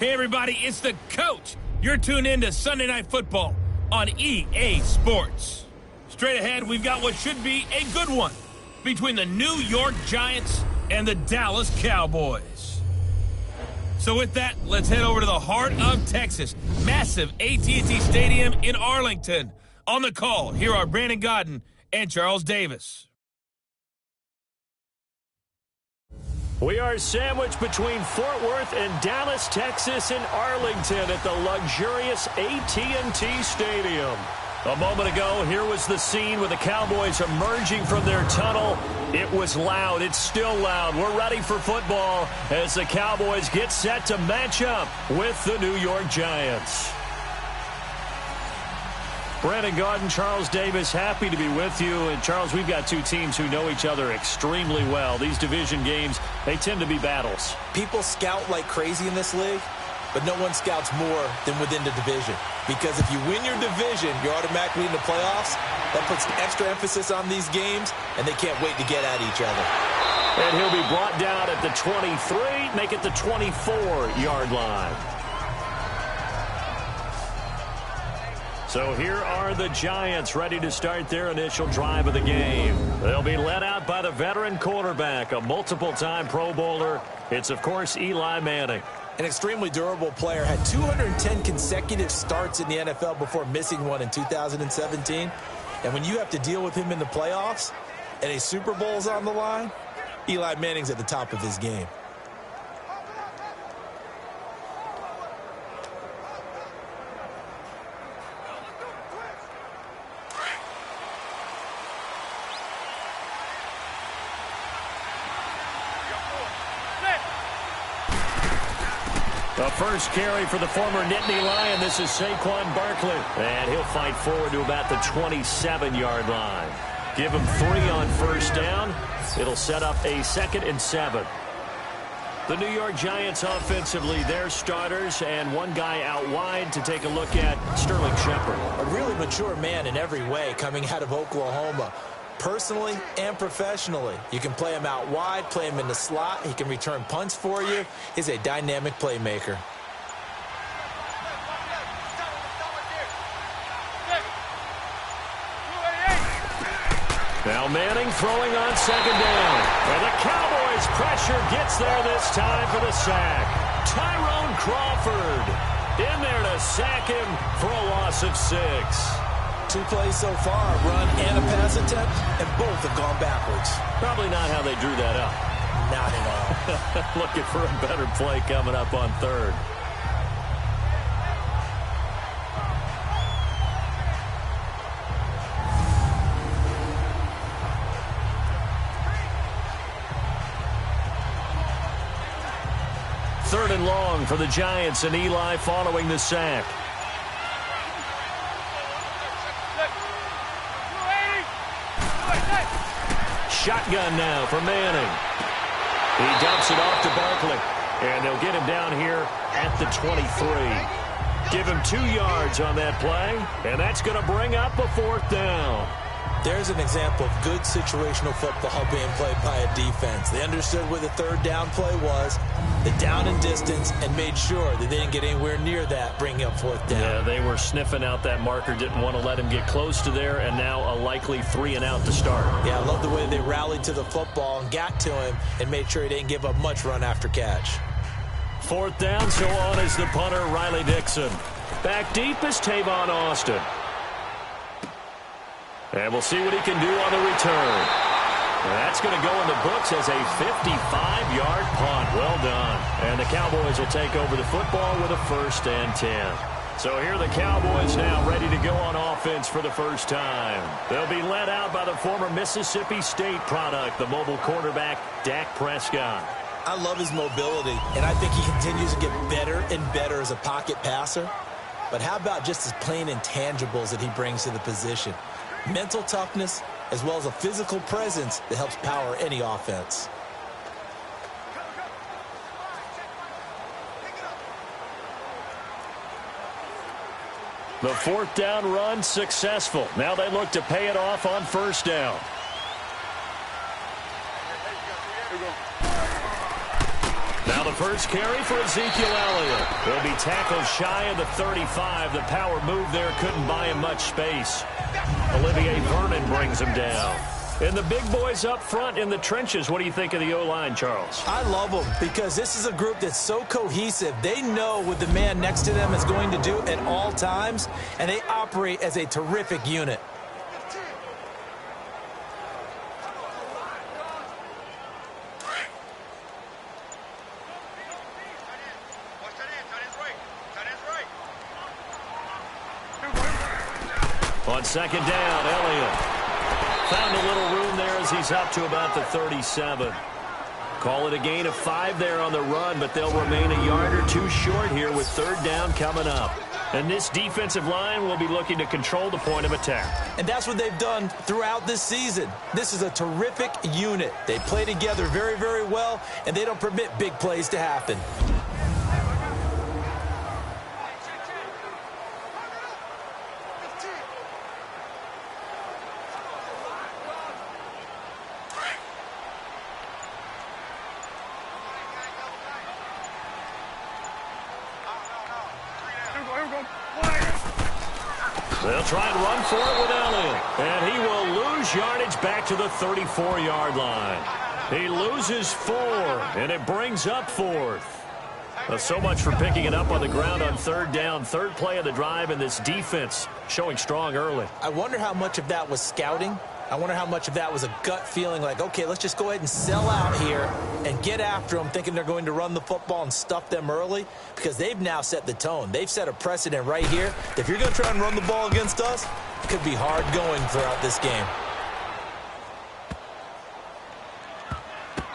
Hey, everybody, it's the coach. You're tuned in to Sunday Night Football on EA Sports. Straight ahead, we've got what should be a good one between the New York Giants and the Dallas Cowboys. So with that, let's head over to the heart of Texas. Massive AT&T Stadium in Arlington. On the call, here are Brandon Godden and Charles Davis. We are sandwiched between Fort Worth and Dallas, Texas, and Arlington at the luxurious AT&T Stadium. A moment ago, here was the scene with the Cowboys emerging from their tunnel. It was loud. It's still loud. We're ready for football as the Cowboys get set to match up with the New York Giants. Brandon Gaudin, Charles Davis, happy to be with you. And, Charles, we've got two teams who know each other extremely well. These division games, they tend to be battles. People scout like crazy in this league, but no one scouts more than within the division. Because if you win your division, you're automatically in the playoffs. That puts extra emphasis on these games, and they can't wait to get at each other. And he'll be brought down at the 23, make it the 24-yard line. So here are the Giants ready to start their initial drive of the game. They'll be led out by the veteran quarterback, a multiple-time Pro Bowler. It's, of course, Eli Manning. An extremely durable player, had 210 consecutive starts in the NFL before missing one in 2017. And when you have to deal with him in the playoffs and a Super Bowl's on the line, Eli Manning's at the top of his game. The first carry for the former Nittany Lion. This is Saquon Barkley. And he'll fight forward to about the 27-yard line. Give him 3 on first down. It'll set up a 2nd and 7. The New York Giants offensively, their starters, and one guy out wide to take a look at, Sterling Shepard. A really mature man in every way coming out of Oklahoma. Personally and professionally. You can play him out wide, play him in the slot. He can return punts for you. He's a dynamic playmaker. Now Manning throwing on 2nd down. And the Cowboys pressure gets there this time for the sack. Tyrone Crawford in there to sack him for a loss of 6. 2 plays so far, a run and a pass attempt, and both have gone backwards. Probably not how they drew that up. Not at all. Looking for a better play coming up on 3rd. Third and long for the Giants, and Eli following the sack. Shotgun now for Manning. He dumps it off to Barkley. And they'll get him down here at the 23. Give him 2 yards on that play. And that's going to bring up a 4th down. There's an example of good situational football being played by a defense. They understood where the 3rd down play was, the down and distance, and made sure that they didn't get anywhere near that, bringing up 4th down. Yeah, they were sniffing out that marker, didn't want to let him get close to there, and now a likely 3 and out to start. Yeah, I love the way they rallied to the football and got to him and made sure he didn't give up much run after catch. 4th down, so on is the punter, Riley Dixon. Back deep is Tavon Austin. And we'll see what he can do on the return. And that's going to go in the books as a 55-yard punt. Well done. And the Cowboys will take over the football with a 1st and 10. So here are the Cowboys now ready to go on offense for the first time. They'll be led out by the former Mississippi State product, the mobile quarterback, Dak Prescott. I love his mobility, and I think he continues to get better and better as a pocket passer. But how about just his plain intangibles that he brings to the position? Mental toughness, as well as a physical presence that helps power any offense. The 4th down run successful. Now they look to pay it off on 1st down. Now the the first carry for Ezekiel Elliott will be tackled shy of the 35. The power move there couldn't buy him much space. Olivier Vernon brings him down. And the big boys up front in the trenches, what do you think of the O-line, Charles? I love them because this is a group that's so cohesive. They know what the man next to them is going to do at all times, and they operate as a terrific unit. On second down, Elliott found a little room there as he's up to about the 37. Call it a gain of 5 there on the run, but they'll remain a yard or two short here with third down coming up. And this defensive line will be looking to control the point of attack. And that's what they've done throughout this season. This is a terrific unit. They play together very, very well, and they don't permit big plays to happen. They'll try and run for it with Elliott. And he will lose yardage back to the 34-yard line. He loses 4, and it brings up 4th. So much for picking it up on the ground on third down. Third play of the drive, and this defense showing strong early. I wonder how much of that was scouting. I wonder how much of that was a gut feeling like, okay, let's just go ahead and sell out here and get after them, thinking they're going to run the football and stuff them early, because they've now set the tone. They've set a precedent right here. If you're going to try and run the ball against us, it could be hard going throughout this game.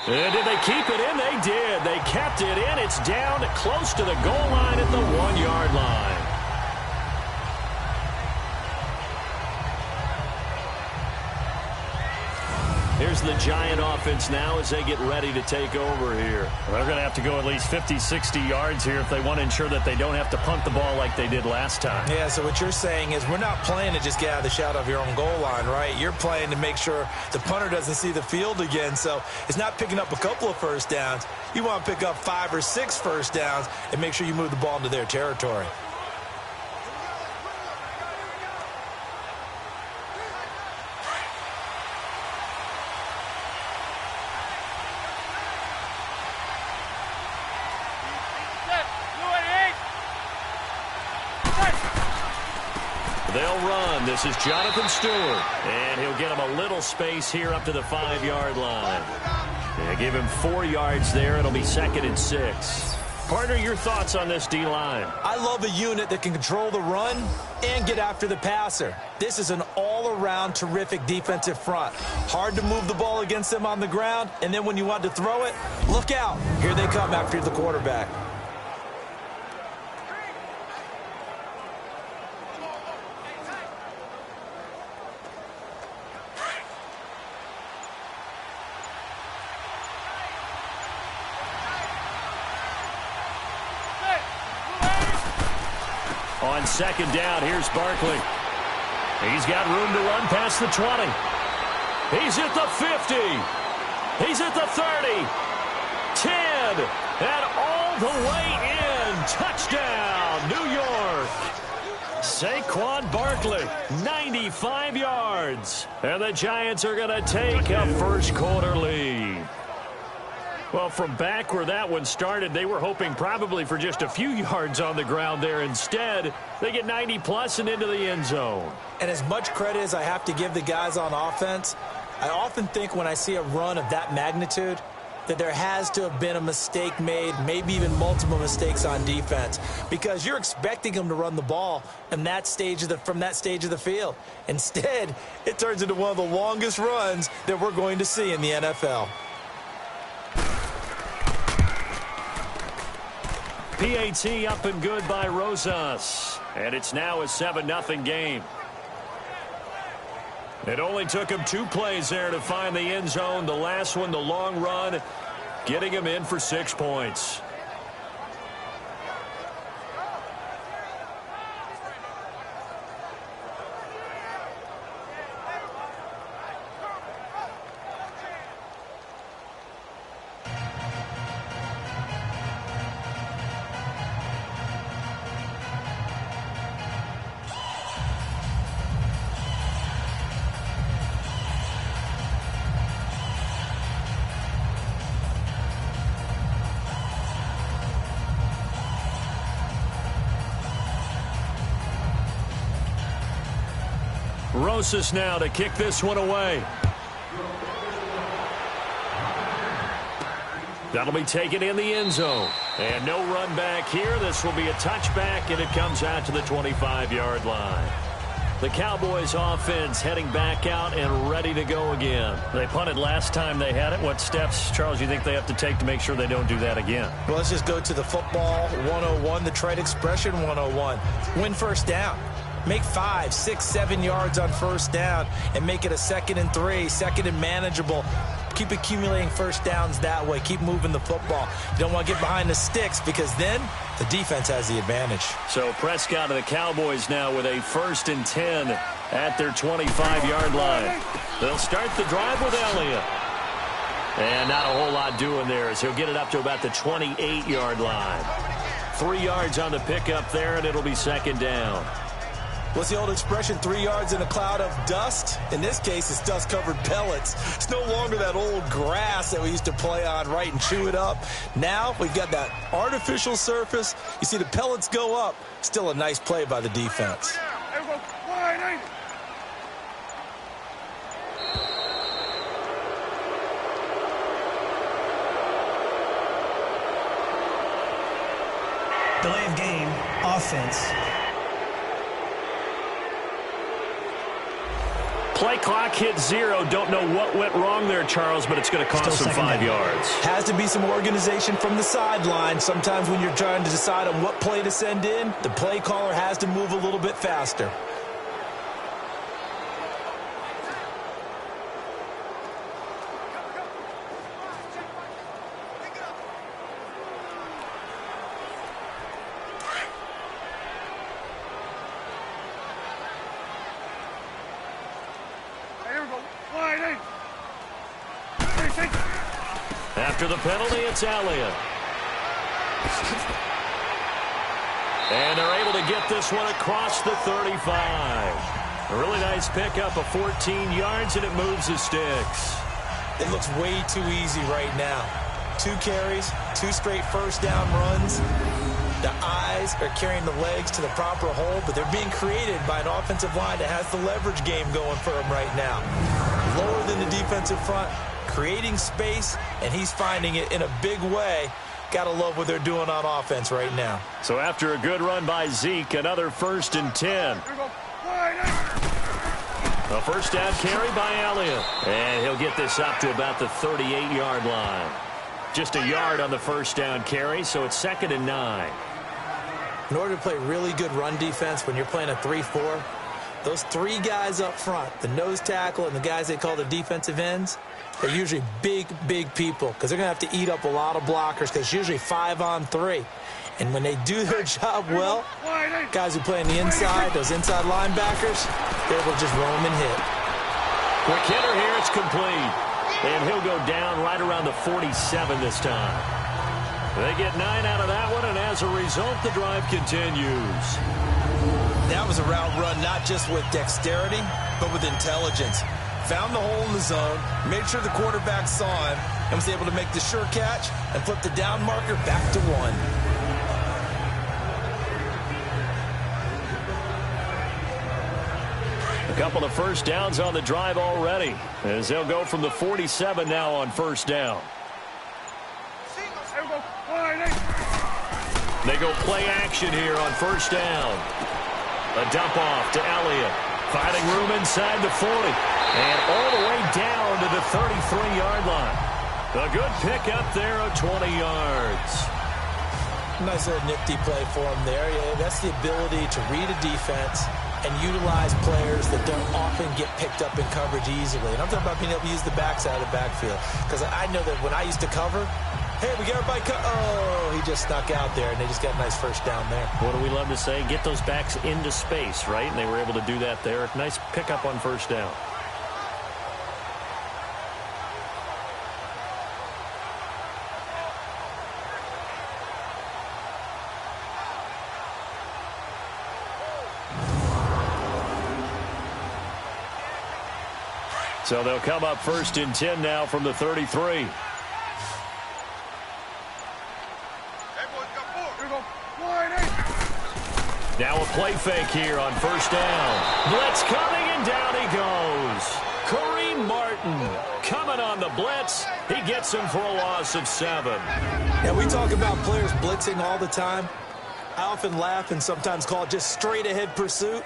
And did they keep it in? They did. They kept it in. It's down close to the goal line at the 1-yard line. Here's the Giant offense now as they get ready to take over here. They're going to have to go at least 50, 60 yards here if they want to ensure that they don't have to punt the ball like they did last time. Yeah, so what you're saying is we're not playing to just get out of the shot of your own goal line, right? You're playing to make sure the punter doesn't see the field again. So it's not picking up a couple of first downs. You want to pick up 5 or 6 first downs and make sure you move the ball into their territory. They'll run. This is Jonathan Stewart. And he'll get him a little space here up to the 5-yard line. Yeah, give him 4 yards there. It'll be 2nd and 6. Partner, your thoughts on this D-line? I love a unit that can control the run and get after the passer. This is an all-around terrific defensive front. Hard to move the ball against them on the ground, and then when you want to throw it, look out. Here they come after the quarterback. On second down, here's Barkley. He's got room to run past the 20. He's at the 50. He's at the 30. 10. And all the way in. Touchdown, New York. Saquon Barkley, 95 yards. And the Giants are going to take a first-quarter lead. Well, from back where that one started, they were hoping probably for just a few yards on the ground there. Instead, they get 90-plus and into the end zone. And as much credit as I have to give the guys on offense, I often think when I see a run of that magnitude that there has to have been a mistake made, maybe even multiple mistakes on defense, because you're expecting them to run the ball in that stage of from that stage of the field. Instead, it turns into one of the longest runs that we're going to see in the NFL. PAT up and good by Rosas. And it's now a 7-0 game. It only took him 2 plays there to find the end zone. The last one, the long run, getting him in for 6 points. Rosas now to kick this one away. That'll be taken in the end zone. And no run back here. This will be a touchback, and it comes out to the 25-yard line. The Cowboys offense heading back out and ready to go again. They punted last time they had it. What steps, Charles, you think they have to take to make sure they don't do that again? Well, let's just go to the football 101, the trade expression 101. Win first down. Make 5, 6, 7 yards on first down and make it a 2nd and 3, 2nd and manageable. Keep accumulating first downs that way. Keep moving the football. You don't want to get behind the sticks because then the defense has the advantage. So Prescott and the Cowboys now with a 1st and 10 at their 25-yard line. They'll start the drive with Elliott. And not a whole lot doing there as he'll get it up to about the 28-yard line. 3 yards on the pickup there, and it'll be 2nd down. What's the old expression, 3 yards in a cloud of dust? In this case, it's dust-covered pellets. It's no longer that old grass that we used to play on, right, and chew it up. Now we've got that artificial surface. You see the pellets go up. Still a nice play by the defense. Delay of game, offense. Play clock hit 0. Don't know what went wrong there, Charles, but it's going to cost them 5 yards. Has to be some organization from the sideline. Sometimes when you're trying to decide on what play to send in, the play caller has to move a little bit faster. After the penalty, it's Elliott. And they're able to get this one across the 35. A really nice pickup of 14 yards, and it moves the sticks. It looks way too easy right now. 2 carries, 2 straight first down runs. The eyes are carrying the legs to the proper hole, but they're being created by an offensive line that has the leverage game going for them right now. Lower than the defensive front, creating space, and he's finding it in a big way. Gotta love what they're doing on offense right now. So after a good run by Zeke, another 1st and 10. A first down carry by Elliott. And he'll get this up to about the 38-yard line. Just a yard on the first down carry, so it's 2nd and 9. In order to play really good run defense when you're playing a 3-4, those 3 guys up front, the nose tackle and the guys they call the defensive ends, they're usually big, big people because they're going to have to eat up a lot of blockers because it's usually 5 on 3. And when they do their job well, guys who play on the inside, those inside linebackers, they're able to just roam and hit. Quick hitter here, it's complete. And he'll go down right around the 47 this time. They get 9 out of that one, and as a result, the drive continues. That was a route run not just with dexterity, but with intelligence. Found the hole in the zone, made sure the quarterback saw him, and was able to make the sure catch and flip the down marker back to 1. A couple of first downs on the drive already, as they'll go from the 47 now on first down. They go play action here on first down. A dump off to Elliott. Finding room inside the 40. And all the way down to the 33-yard line. A good pickup there of 20 yards. Nice little nifty play for him there. Yeah, that's the ability to read a defense and utilize players that don't often get picked up in coverage easily. And I'm talking about being able to use the backside of the backfield. Because I know that when I used to cover, hey, we got everybody oh, he just snuck out there, and they just got a nice first down there. What do we love to say? Get those backs into space, right? And they were able to do that there. Nice pickup on first down. So they'll come up 1st and 10 now from the 33. Now a play fake here on first down. Blitz coming, and down he goes. Kareem Martin coming on the blitz. He gets him for a loss of 7. Yeah, we talk about players blitzing all the time. I often laugh and sometimes call it just straight-ahead pursuit.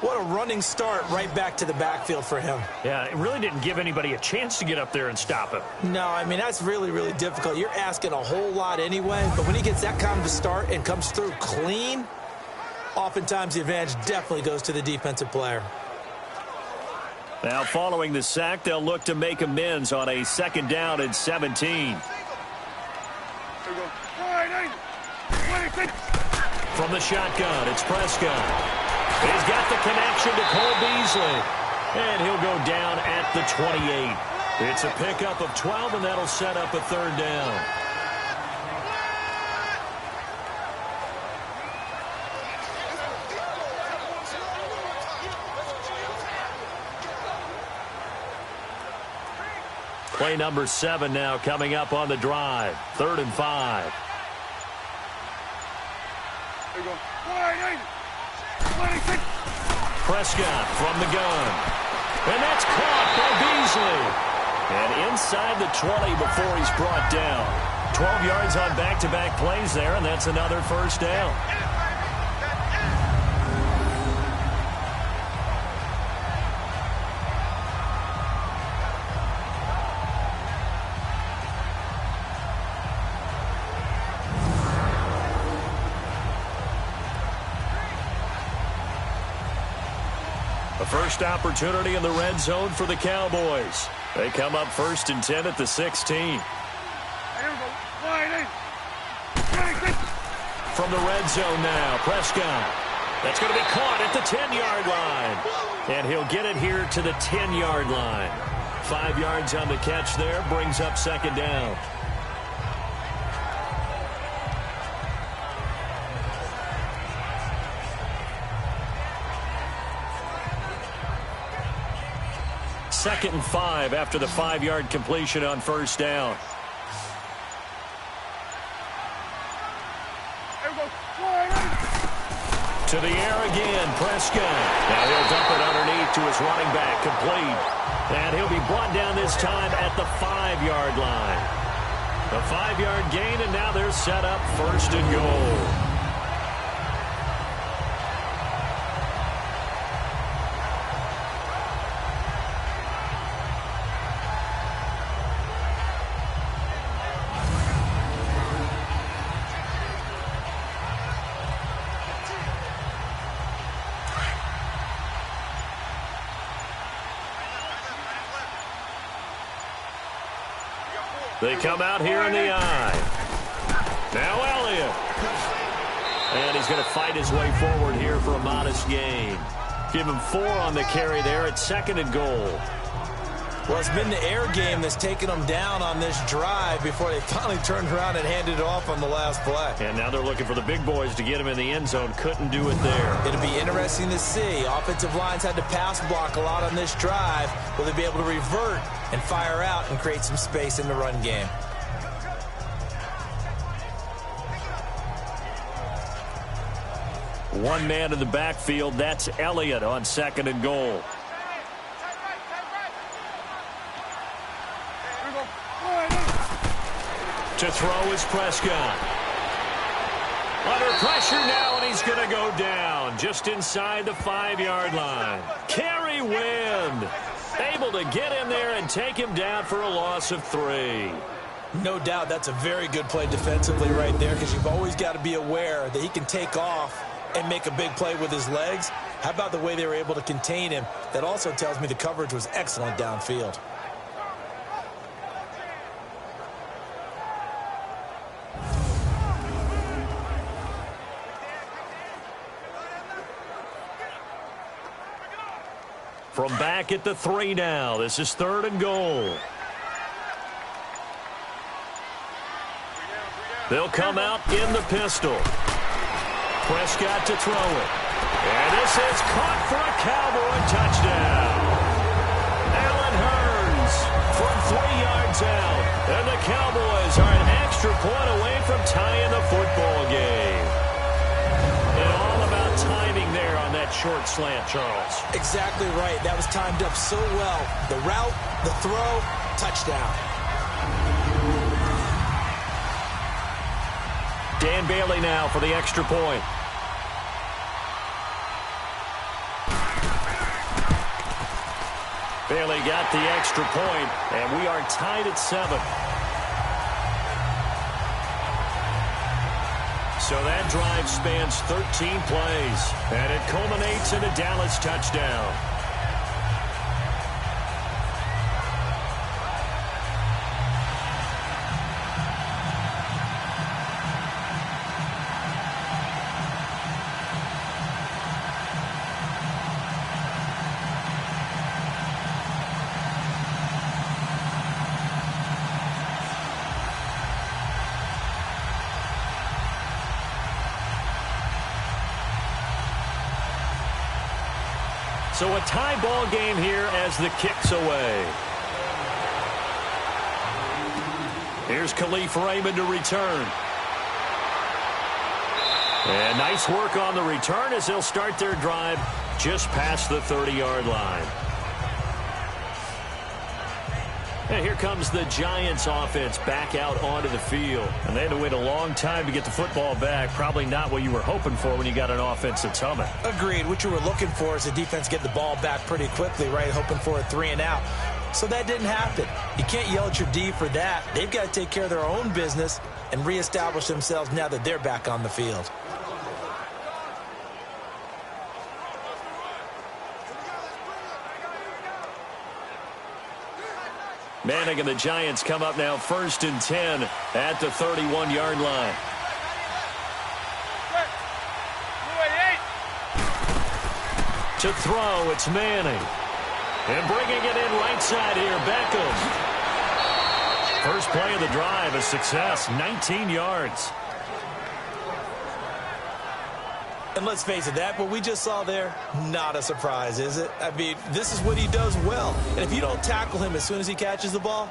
What a running start right back to the backfield for him. Yeah, it really didn't give anybody a chance to get up there and stop him. No, I mean, that's really, really difficult. You're asking a whole lot anyway, but when he gets that kind of a start and comes through clean, oftentimes the advantage definitely goes to the defensive player. Now, following the sack, they'll look to make amends on a 2nd down and 17. From the shotgun, it's Prescott. He's got the connection to Cole Beasley. And he'll go down at the 28. It's a pickup of 12, and that'll set up a 3rd down. Play number 7 now coming up on the drive. 3rd and 5. Prescott from the gun. And that's caught by Beasley. And inside the 20 before he's brought down. 12 yards on back-to-back plays there, and that's another 1st down. A first opportunity in the red zone for the Cowboys. They come up 1st and 10 at the 16. From the red zone now, Prescott. That's going to be caught at the 10-yard line. And he'll get it here to the 10-yard line. 5 yards on the catch there, brings up 2nd down. Second and 5 after the 5-yard completion on 1st down. To the air again, Prescott. Now he'll dump it underneath to his running back, complete. And he'll be brought down this time at the 5-yard line. A 5-yard gain, and now they're set up 1st and goal. They come out here in the eye. Now Elliott. And he's going to fight his way forward here for a modest gain. Give him 4 on the carry there at 2nd and goal. Well, it's been the air game that's taken them down on this drive before they finally turned around and handed it off on the last play. And now they're looking for the big boys to get him in the end zone. Couldn't do it there. It'll be interesting to see. Offensive lines had to pass block a lot on this drive. Will they be able to revert and fire out and create some space in the run game? One man in the backfield. That's Elliott on 2nd and goal. To throw is Prescott. Under pressure now, and he's going to go down just inside the 5-yard line. Kerry Wynn able to get in there and take him down for a loss of 3. No doubt that's a very good play defensively right there, because you've always got to be aware that he can take off and make a big play with his legs. How about the way they were able to contain him? That also tells me the coverage was excellent downfield. From back at the 3 now. This is 3rd and goal. They'll come out in the pistol. Prescott to throw it. And this is caught for a Cowboy touchdown. Allen Hurns from 3 yards out. And the Cowboys are an extra point away from tying the football game. And all about time. short slant, Charles. Exactly right. That was timed up so well. The route, the throw, touchdown. Dan Bailey now for the extra point. Bailey got the extra point, and we are tied at 7. So that drive spans 13 plays, and it culminates in a Dallas touchdown. So a tie ball game here as the kick's away. Here's Khalif Raymond to return. And nice work on the return as they'll start their drive just past the 30-yard line. And here comes the Giants offense back out onto the field. And they had to wait a long time to get the football back. Probably not what you were hoping for when you got an offense that's humming. Agreed. What you were looking for is the defense get the ball back pretty quickly, right? Hoping for a 3 and out. So that didn't happen. You can't yell at your D for that. They've got to take care of their own business and reestablish themselves now that they're back on the field. Manning and the Giants come up now 1st and 10 at the 31-yard line. To throw, it's Manning. And bringing it in right side here, Beckham. First play of the drive, a success, 19 yards. And let's face it, that what we just saw there, not a surprise, is it? I mean, this is what he does well. And if you don't tackle him as soon as he catches the ball,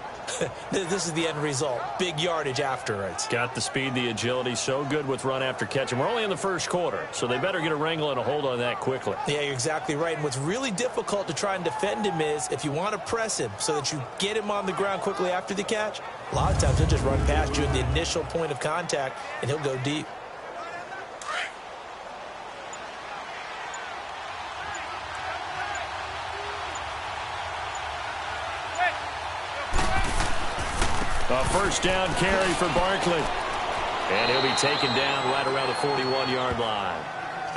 this is the end result. Big yardage afterwards. Got the speed, the agility, so good with run after catch. And we're only in the first quarter, so they better get a wrangle and a hold on that quickly. Yeah, you're exactly right. And what's really difficult to try and defend him is if you want to press him so that you get him on the ground quickly after the catch, a lot of times he'll just run past you at the initial point of contact, and he'll go deep. A first down carry for Barkley. And he'll be taken down right around the 41-yard line.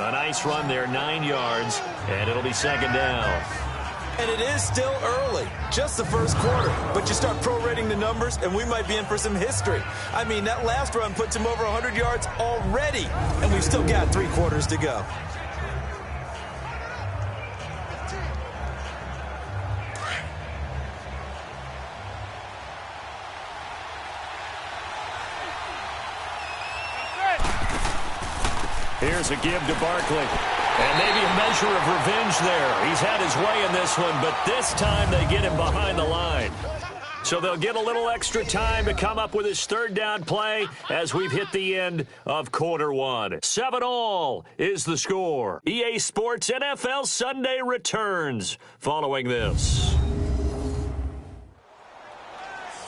A nice run there, 9 yards, and it'll be 2nd down. And it is still early, just the first quarter. But you start prorating the numbers, and we might be in for some history. I mean, that last run puts him over 100 yards already, and we've still got 3 quarters to go. Here's a give to Barkley. And maybe a measure of revenge there. He's had his way in this one, but this time they get him behind the line. So they'll get a little extra time to come up with his 3rd down play as we've hit the end of quarter 1. 7-all is the score. EA Sports NFL Sunday returns following this.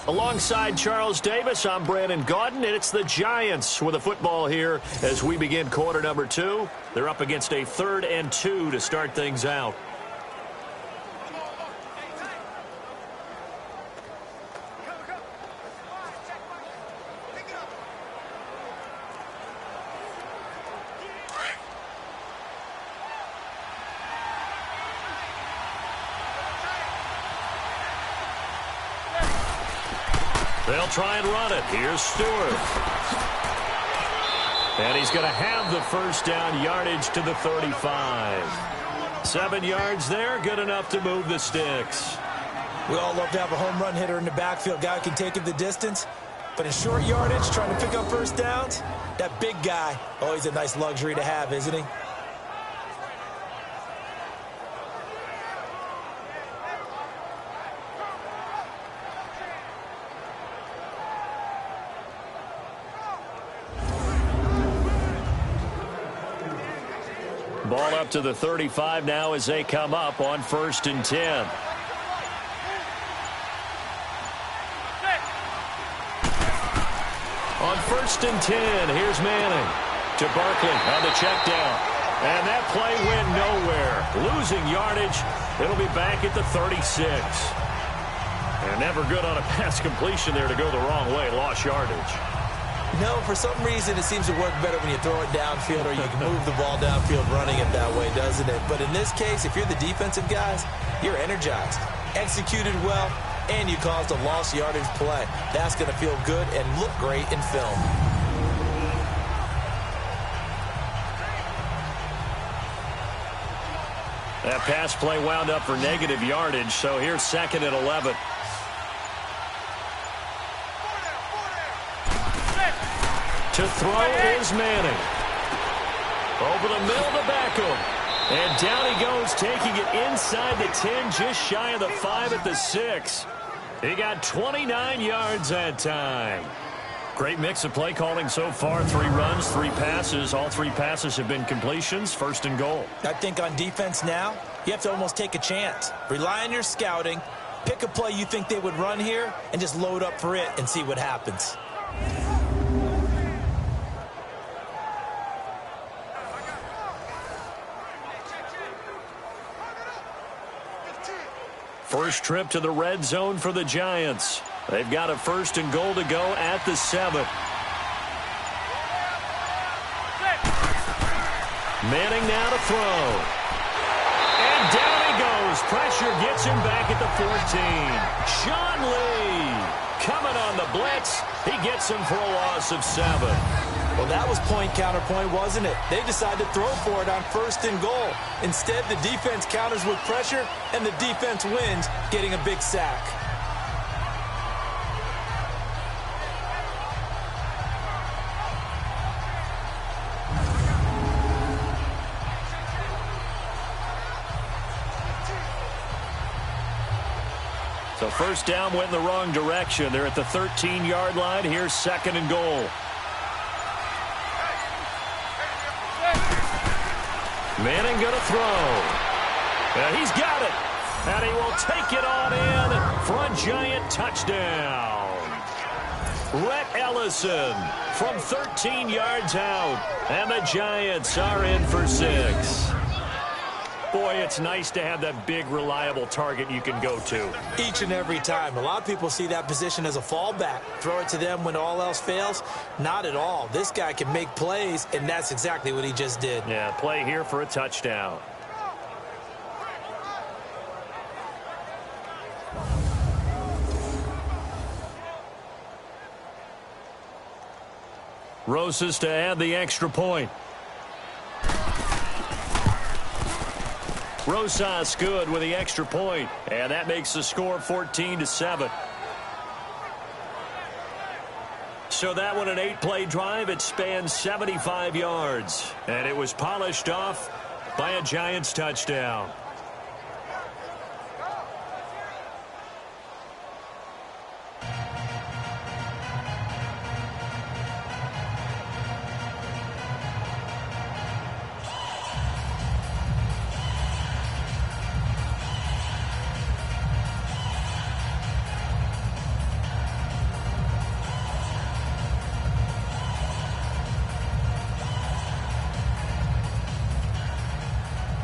Alongside Charles Davis, I'm Brandon Gaudin, and it's the Giants with the football here as we begin quarter number 2. They're up against a 3rd and 2 to start things out. They'll try and run it. Here's Stewart. And he's going to have the first down, yardage to the 35. 7 yards there, good enough to move the sticks. We all love to have a home run hitter in the backfield. Guy can take it the distance. But in short yardage, trying to pick up first downs, that big guy, always a nice luxury to have, isn't he? Ball up to the 35 now as they come up on 1st and 10. On 1st and 10, here's Manning to Barkley on the check down. And that play went nowhere. Losing yardage. It'll be back at the 36. And never good on a pass completion there to go the wrong way. Lost yardage. No, for some reason it seems to work better when you throw it downfield or you can move the ball downfield running it that way, doesn't it? But in this case, if you're the defensive guys, you're energized, executed well, and you caused a lost yardage play. That's going to feel good and look great in film. That pass play wound up for negative yardage, so here's 2nd and 11. To throw is Manning. Over the middle to Beckham. And down he goes, taking it inside the 10, just shy of the 5 at the 6. He got 29 yards that time. Great mix of play calling so far. 3 runs, 3 passes. All 3 passes have been completions. 1st and goal. I think on defense now, you have to almost take a chance. Rely on your scouting. Pick a play you think they would run here and just load up for it and see what happens. First trip to the red zone for the Giants. They've got a 1st and goal to go at the 7. Manning now to throw. And down he goes. Pressure gets him back at the 14. Sean Lee coming on the blitz. He gets him for a loss of 7. Well, that was point counterpoint, wasn't it? They decided to throw for it on 1st and goal. Instead, the defense counters with pressure, and the defense wins, getting a big sack. So 1st down went in the wrong direction. They're at the 13-yard line. Here's 2nd and goal. Manning going to throw. And he's got it. And he will take it on in for a Giant touchdown. Rhett Ellison from 13 yards out. And the Giants are in for 6. Boy, it's nice to have that big, reliable target you can go to. Each and every time. A lot of people see that position as a fallback. Throw it to them when all else fails. Not at all. This guy can make plays, and that's exactly what he just did. Yeah, play here for a touchdown. Rosas to add the extra point. Rosas good with the extra point, and that makes the score 14-7. So that one, an 8-play drive. It spans 75 yards, and it was polished off by a Giants touchdown.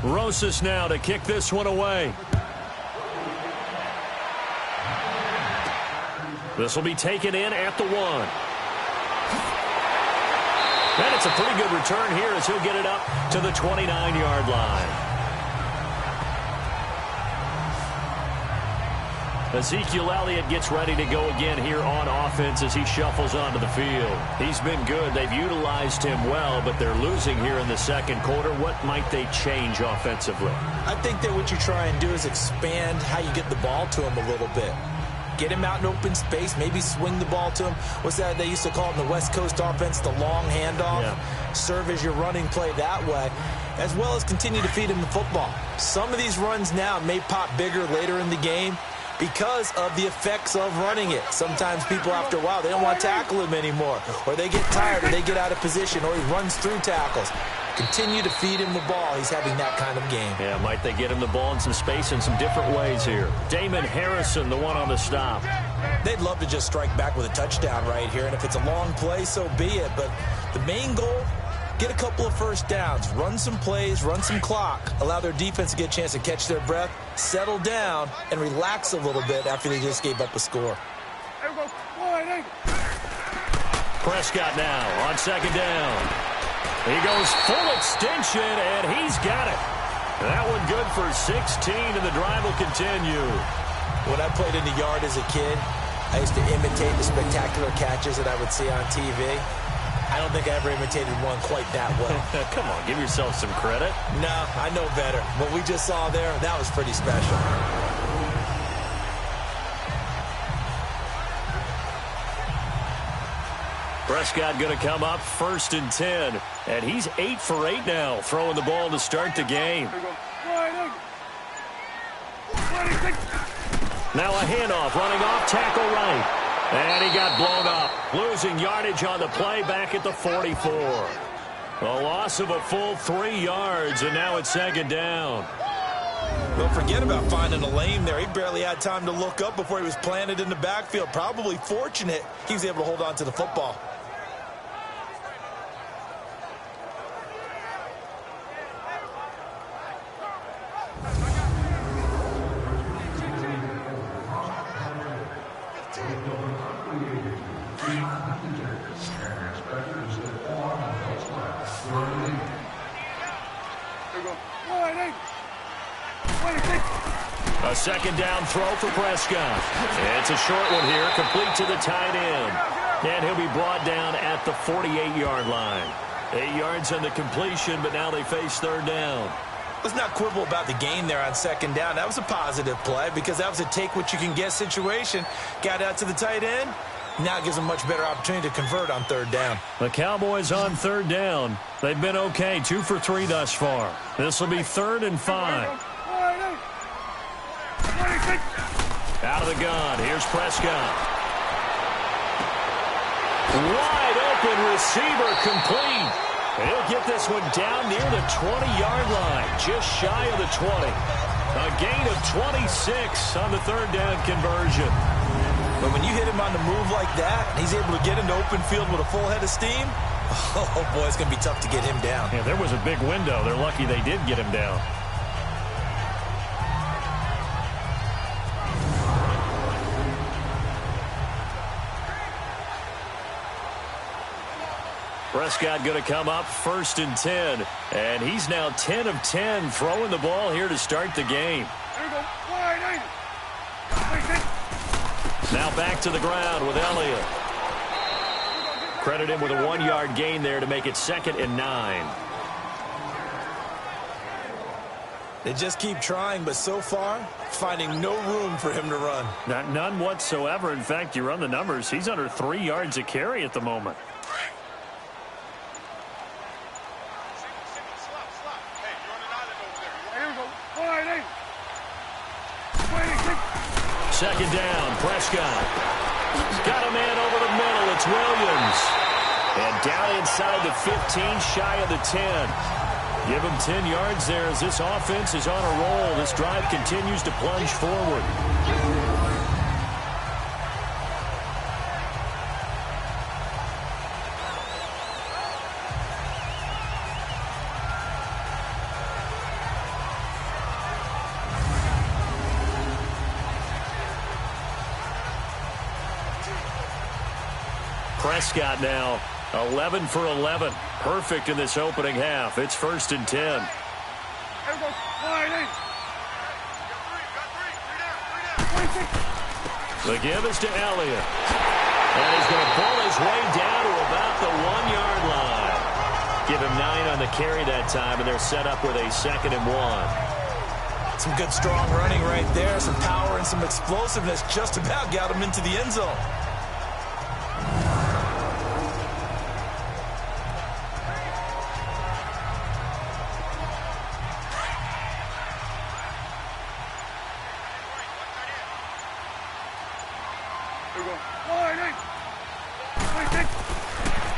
Rosas now to kick this one away. This will be taken in at the 1. And it's a pretty good return here as he'll get it up to the 29-yard line. Ezekiel Elliott gets ready to go again here on offense as he shuffles onto the field. He's been good. They've utilized him well, but they're losing here in the 2nd quarter. What might they change offensively? I think that what you try and do is expand how you get the ball to him a little bit. Get him out in open space, maybe swing the ball to him. What's that they used to call it in the West Coast offense, the long handoff? Yeah. Serve as your running play that way, as well as continue to feed him the football. Some of these runs now may pop bigger later in the game, because of the effects of running it. Sometimes people, after a while, they don't want to tackle him anymore, or they get tired, or they get out of position, or he runs through tackles. Continue to feed him the ball. He's having that kind of game. Yeah, might they get him the ball in some space in some different ways here. Damon Harrison, the one on the stop. They'd love to just strike back with a touchdown right here, and if it's a long play, so be it. But the main goal, get a couple of first downs, run some plays, run some clock, allow their defense to get a chance to catch their breath, settle down, and relax a little bit after they just gave up a score. Prescott now on second down. He goes full extension, and he's got it. That one good for 16, and the drive will continue. When I played in the yard as a kid, I used to imitate the spectacular catches that I would see on TV. I don't think I ever imitated one quite that well. Come on, give yourself some credit. No, I know better. What we just saw there, that was pretty special. Prescott going to come up 1st and 10. And he's 8 for 8 now, throwing the ball to start the game. Now a handoff, running off tackle right. And he got blown up, losing yardage on the play back at the 44. A loss of a full 3 yards, and now it's second down. Don't forget about finding a lane there. He barely had time to look up before he was planted in the backfield. Probably fortunate he was able to hold on to the football. A second down throw for Prescott. It's a short one here, complete to the tight end. And he'll be brought down at the 48-yard line. 8 yards on the completion, but now they face third down. Let's not quibble about the gain there on second down. That was a positive play because that was a take-what-you-can-get situation. Got out to the tight end. Now it gives them a much better opportunity to convert on third down. The Cowboys on third down. They've been okay, 2 for 3 thus far. This will be 3rd and 5. Out of the gun, here's Prescott. Wide open receiver complete. And he'll get this one down near the 20-yard line, just shy of the 20. A gain of 26 on the third down conversion. But when you hit him on the move like that, and he's able to get into open field with a full head of steam, oh boy, it's going to be tough to get him down. Yeah, there was a big window. They're lucky they did get him down. Prescott going to come up 1st and 10. And he's now 10 of 10 throwing the ball here to start the game. Now back to the ground with Elliott. Credit him with a 1-yard gain there to make it 2nd and 9. They just keep trying, but so far, finding no room for him to run. None whatsoever. In fact, you run the numbers. He's under 3 yards a carry at the moment. Second down, Prescott. Got a man over the middle. It's Williams. And down inside the 15, shy of the 10. Give him 10 yards there as this offense is on a roll. This drive continues to plunge forward. Prescott now 11 for 11. Perfect in this opening half. It's 1st and 10. The give is to Elliott. And he's going to pull his way down to about the 1-yard line. Give him 9 on the carry that time, and they're set up with a 2nd and 1. Some good strong running right there. Some power and some explosiveness just about got him into the end zone.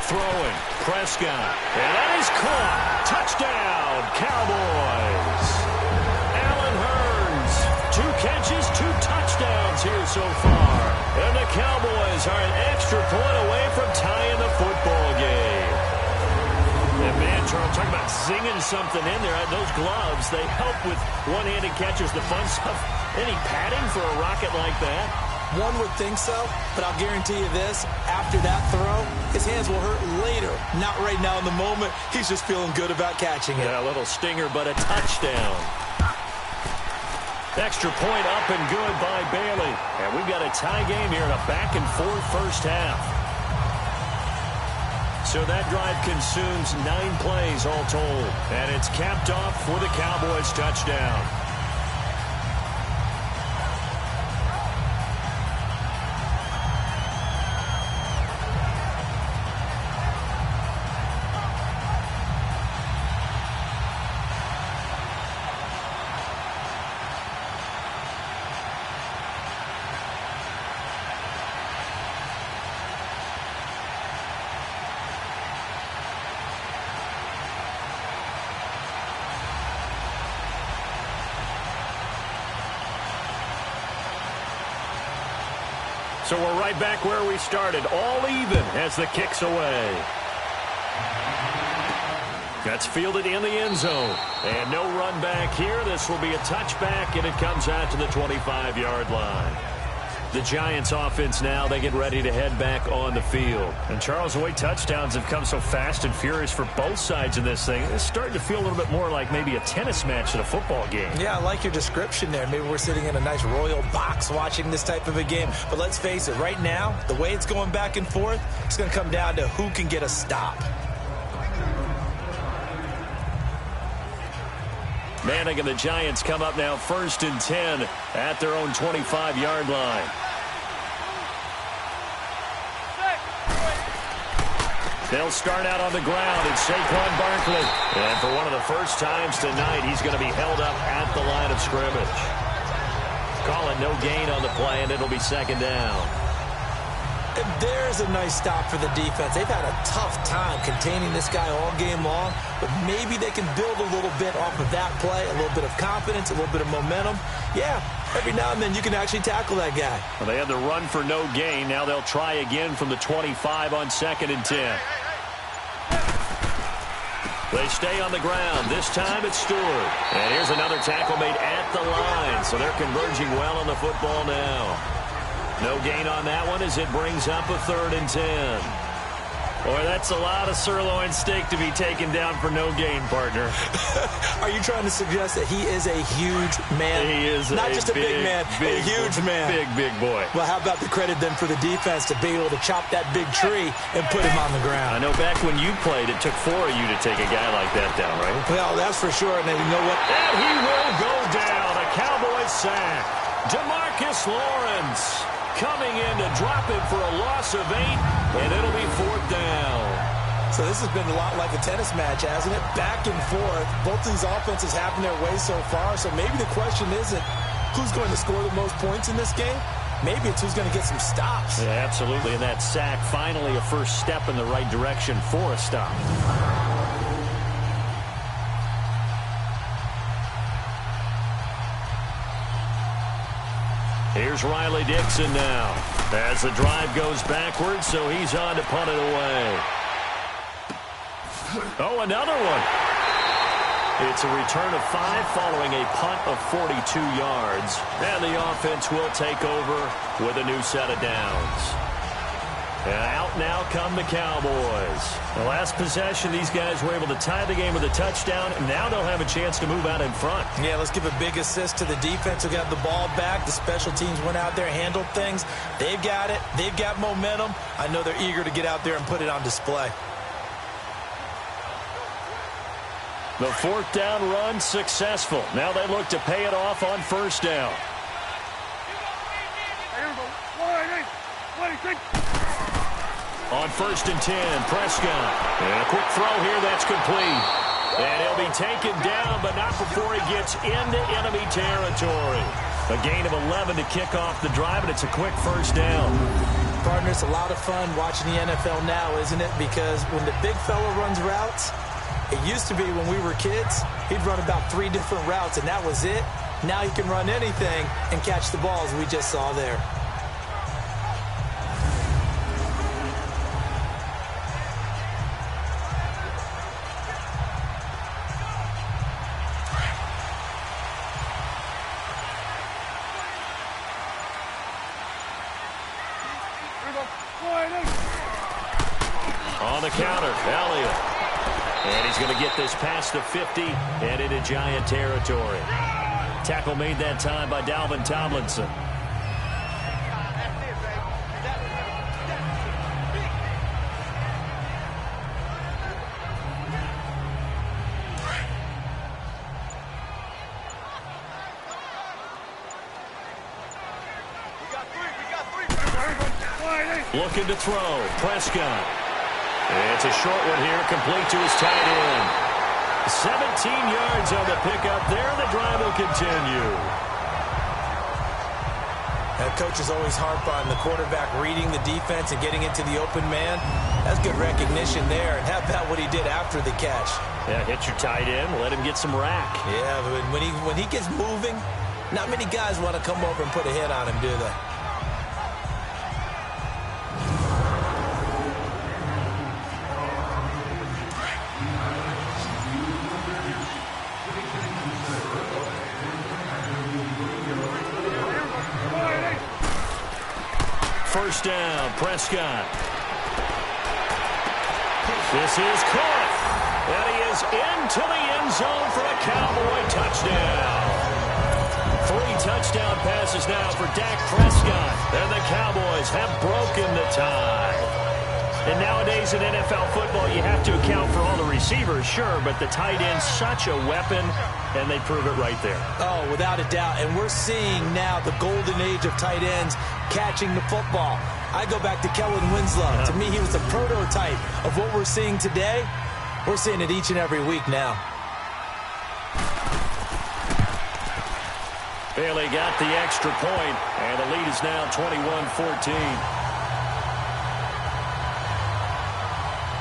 Throwing, Prescott. And that is caught. Touchdown, Cowboys. Allen Hurns, 2 catches, 2 touchdowns here so far. And the Cowboys are an extra point away from tying the football game. And man, Charles, talking about zinging something in there. Those gloves, they help with one-handed catches, the fun stuff. Any padding for a rocket like that? One would think so, but I'll guarantee you this. After that throw, his hands will hurt later. Not right now in the moment. He's just feeling good about catching it. Yeah, a little stinger, but a touchdown. Extra point up and good by Bailey. And we've got a tie game here in a back-and-forth first half. So that drive consumes 9 plays all told. And it's capped off for the Cowboys touchdown. So we're right back where we started, all even as the kick's away. That's fielded in the end zone. And no run back here. This will be a touchback, and it comes out to the 25-yard line. The Giants offense now, they get ready to head back on the field. And Charles, the way touchdowns have come so fast and furious for both sides in this thing, it's starting to feel a little bit more like maybe a tennis match at a football game. Yeah, I like your description there. Maybe we're sitting in a nice royal box watching this type of a game. But let's face it, right now, the way it's going back and forth, it's going to come down to who can get a stop. Manning and the Giants come up now 1st and 10 at their own 25-yard line. They'll start out on the ground. It's Saquon Barkley. And for one of the first times tonight, he's going to be held up at the line of scrimmage. Call it no gain on the play, and it'll be 2nd down. And there's a nice stop for the defense. They've had a tough time containing this guy all game long, but maybe they can build a little bit off of that play, a little bit of confidence, a little bit of momentum. Yeah, every now and then you can actually tackle that guy. Well, they had the run for no gain. Now they'll try again from the 25 on 2nd and 10. They stay on the ground. This time it's Stewart. And here's another tackle made at the line, so they're converging well on the football now. No gain on that one as it brings up a 3rd and 10. Boy, that's a lot of sirloin steak to be taken down for no gain, partner. Are you trying to suggest that he is a huge man? He is not just a big man, a huge man. Big boy. Well, how about the credit then for the defense to be able to chop that big tree and put him on the ground? I know back when you played, it took 4 of you to take a guy like that down, right? Well, that's for sure. And then you know what? And he will go down. A Cowboys sack. DeMarcus Lawrence coming in to drop him for a loss of 8, and it'll be 4th down. So this has been a lot like a tennis match, hasn't it? Back and forth. Both these offenses having their way so far, so maybe the question isn't who's going to score the most points in this game. Maybe it's who's going to get some stops. Yeah, absolutely, and that sack finally a first step in the right direction for a stop. Here's Riley Dixon now as the drive goes backwards, so he's on to punt it away. Oh, another one. It's a return of 5 following a punt of 42 yards. And the offense will take over with a new set of downs. And out now come the Cowboys. The last possession, these guys were able to tie the game with a touchdown, and now they'll have a chance to move out in front. Yeah, let's give a big assist to the defense who got the ball back. The special teams went out there, handled things. They've got it. They've got momentum. I know they're eager to get out there and put it on display. The 4th down run successful. Now they look to pay it off on 1st down. On 1st and 10, Prescott. And a quick throw here that's complete. And he'll be taken down, but not before he gets into enemy territory. A gain of 11 to kick off the drive, and it's a quick 1st down. Partner, it's a lot of fun watching the NFL now, isn't it? Because when the big fella runs routes, it used to be when we were kids, he'd run about 3 different routes, and that was it. Now he can run anything and catch the balls we just saw there. On the counter, Elliott. And he's going to get this past the 50 and into Giant territory. Tackle made that time by Dalvin Tomlinson. Looking to throw. Prescott. It's a short one here, complete to his tight end. 17 yards on the pickup there. The drive will continue. That coach is always harp on the quarterback reading the defense and getting into the open man. That's good recognition there. And how about what he did after the catch? Yeah, hit your tight end. Let him get some rack. Yeah, but when he gets moving, not many guys want to come over and put a hit on him, do they? First down, Prescott. This is caught. And he is into the end zone for a Cowboy touchdown. 3 touchdown passes now for Dak Prescott. And the Cowboys have broken the tie. And nowadays in NFL football, you have to account for all the receivers, sure, but the tight end's such a weapon, and they prove it right there. Oh, without a doubt. And we're seeing now the golden age of tight ends catching the football. I go back to Kellen Winslow. To me, he was a prototype of what we're seeing today. We're seeing it each and every week now. Bailey got the extra point, and the lead is now 21-14.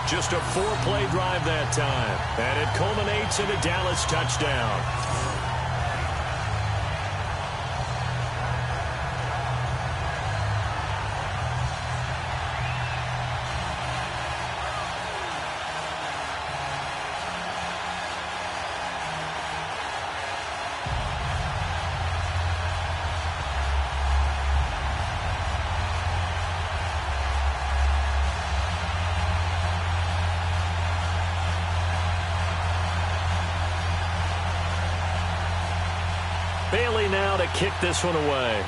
Just a 4-play drive that time, and it culminates in a Dallas touchdown. Bailey now to kick this one away.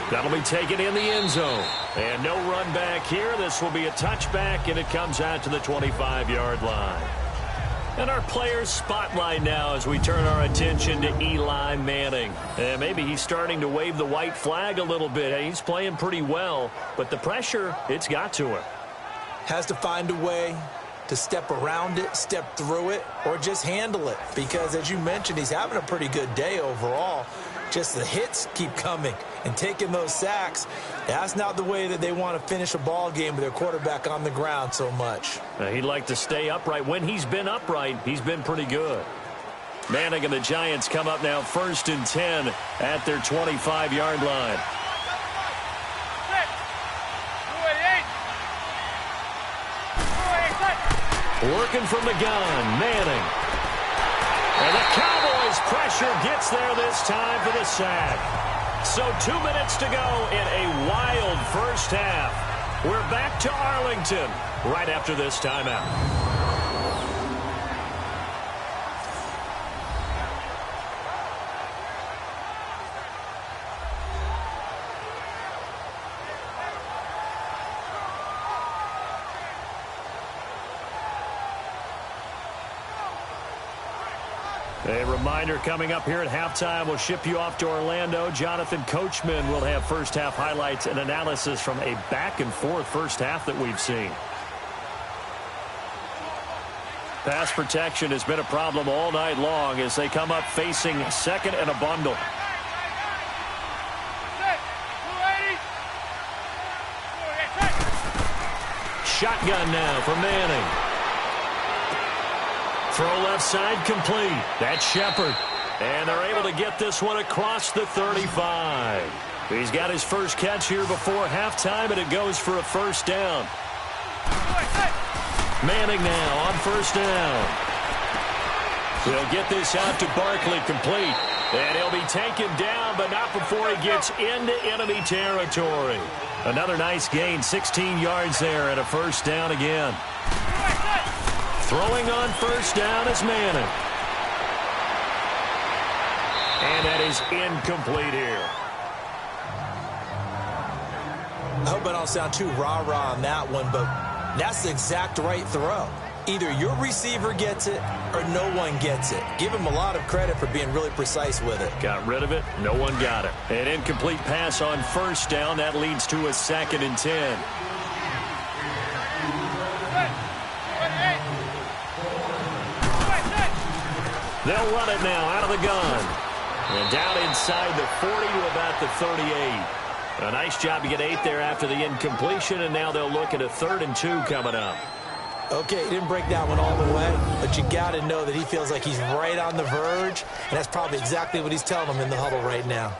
That'll be taken in the end zone. And no run back here. This will be a touchback, and it comes out to the 25-yard line. And our players spotlight now as we turn our attention to Eli Manning. And maybe he's starting to wave the white flag a little bit. He's playing pretty well, but the pressure, it's got to him. Has to find a way to step around it, step through it, or just handle it. Because, as you mentioned, he's having a pretty good day overall. Just the hits keep coming and taking those sacks. That's not the way that they want to finish a ball game with their quarterback on the ground so much. He'd like to stay upright. When he's been upright, he's been pretty good. Manning and the Giants come up now 1st and 10 at their 25-yard line. Working from the gun, Manning. And the Cowboys pressure gets there this time for the sack. So 2 minutes to go in a wild first half. We're back to Arlington right after this timeout. A reminder coming up here at halftime. We'll ship you off to Orlando. Jonathan Coachman will have first half highlights and analysis from a back-and-forth first half that we've seen. Pass protection has been a problem all night long as they come up facing second and a bundle. shotgun now for Manning. Throw left side complete. That's Shepard. And they're able to get this one across the 35. He's got his first catch here before halftime, and it goes for a first down. Manning now on first down. He'll get this out to Barkley complete. And he'll be taken down, but not before he gets into enemy territory. Another nice gain, 16 yards there, and a first down again. Throwing on first down is Manning. And that is incomplete here. I hope I don't sound too rah-rah on that one, but that's the exact right throw. Either your receiver gets it or no one gets it. Give him a lot of credit for being really precise with it. Got rid of it. No one got it. An incomplete pass on first down. That leads to a 2nd and 10. They'll run it now out of the gun. And down inside the 40 to about the 38. A nice job to get 8 there after the incompletion, and now they'll look at a 3rd and 2 coming up. Okay, he didn't break that one all the way, but you got to know that he feels like he's right on the verge, and that's probably exactly what he's telling them in the huddle right now.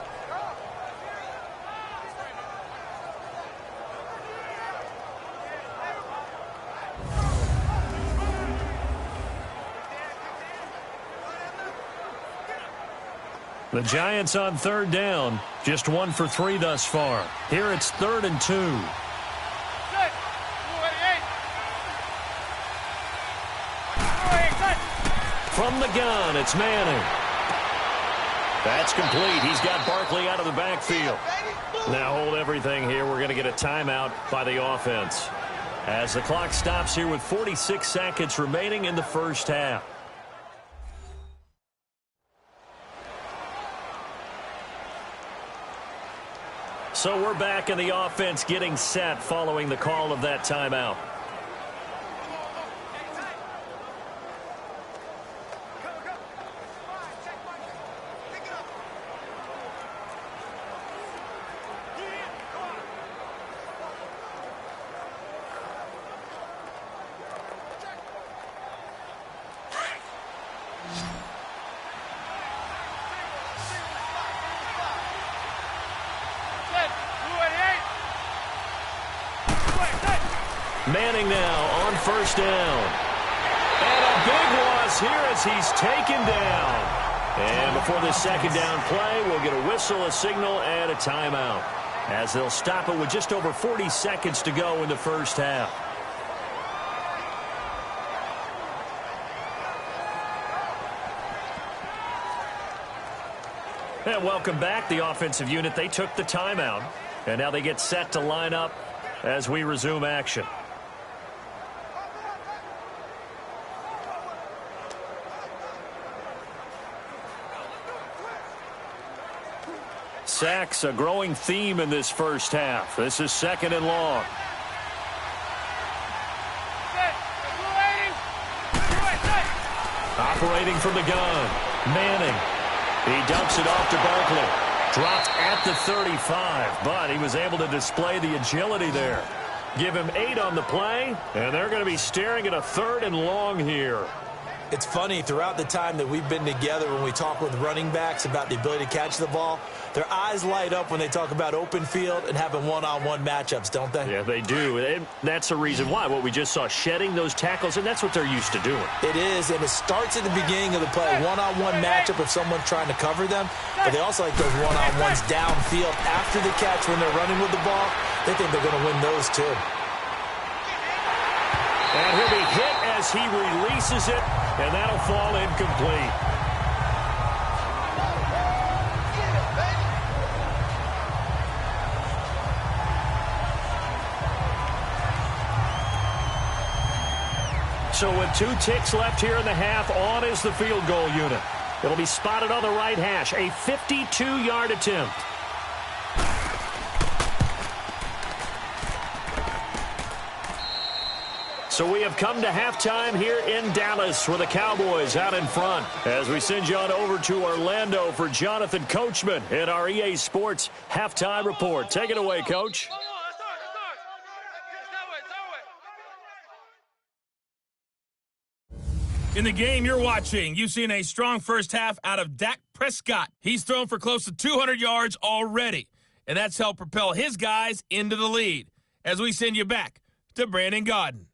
The Giants on 3rd down, just 1 for 3 thus far. Here it's 3rd and 2. From the gun, it's Manning. That's complete. He's got Barkley out of the backfield. Now hold everything here. We're going to get a timeout by the offense as the clock stops here with 46 seconds remaining in the first half. So we're back in the offense getting set following the call of that timeout. Manning now on first down. And a big loss here as he's taken down. And before the second down play, we'll get a whistle, a signal, and a timeout, as they'll stop it with just over 40 seconds to go in the first half. And welcome back, the offensive unit. They took the timeout, and now they get set to line up as we resume action. Sacks, a growing theme in this first half. This is 2nd and long. Operating from the gun, Manning. He dumps it off to Barkley. Dropped at the 35, but he was able to display the agility there. Give him 8 on the play, and they're going to be staring at a 3rd and long here. It's funny, throughout the time that we've been together, when we talk with running backs about the ability to catch the ball, their eyes light up when they talk about open field and having one-on-one matchups, don't they? Yeah, they do. And that's the reason why. What we just saw, shedding those tackles, and that's what they're used to doing. It is, and it starts at the beginning of the play, one-on-one matchup if someone's trying to cover them, but they also like those one-on-ones downfield after the catch when they're running with the ball. They think they're going to win those too. And he'll be hit as he releases it, and that'll fall incomplete. So with 2 ticks left here in the half, on is the field goal unit. It'll be spotted on the right hash, a 52-yard attempt. So we have come to halftime here in Dallas with the Cowboys out in front as we send you on over to Orlando for Jonathan Coachman in our EA Sports Halftime Report. Take it away, Coach. In the game you're watching, you've seen a strong first half out of Dak Prescott. He's thrown for close to 200 yards already, and that's helped propel his guys into the lead. As we send you back to Brandon Gaudin.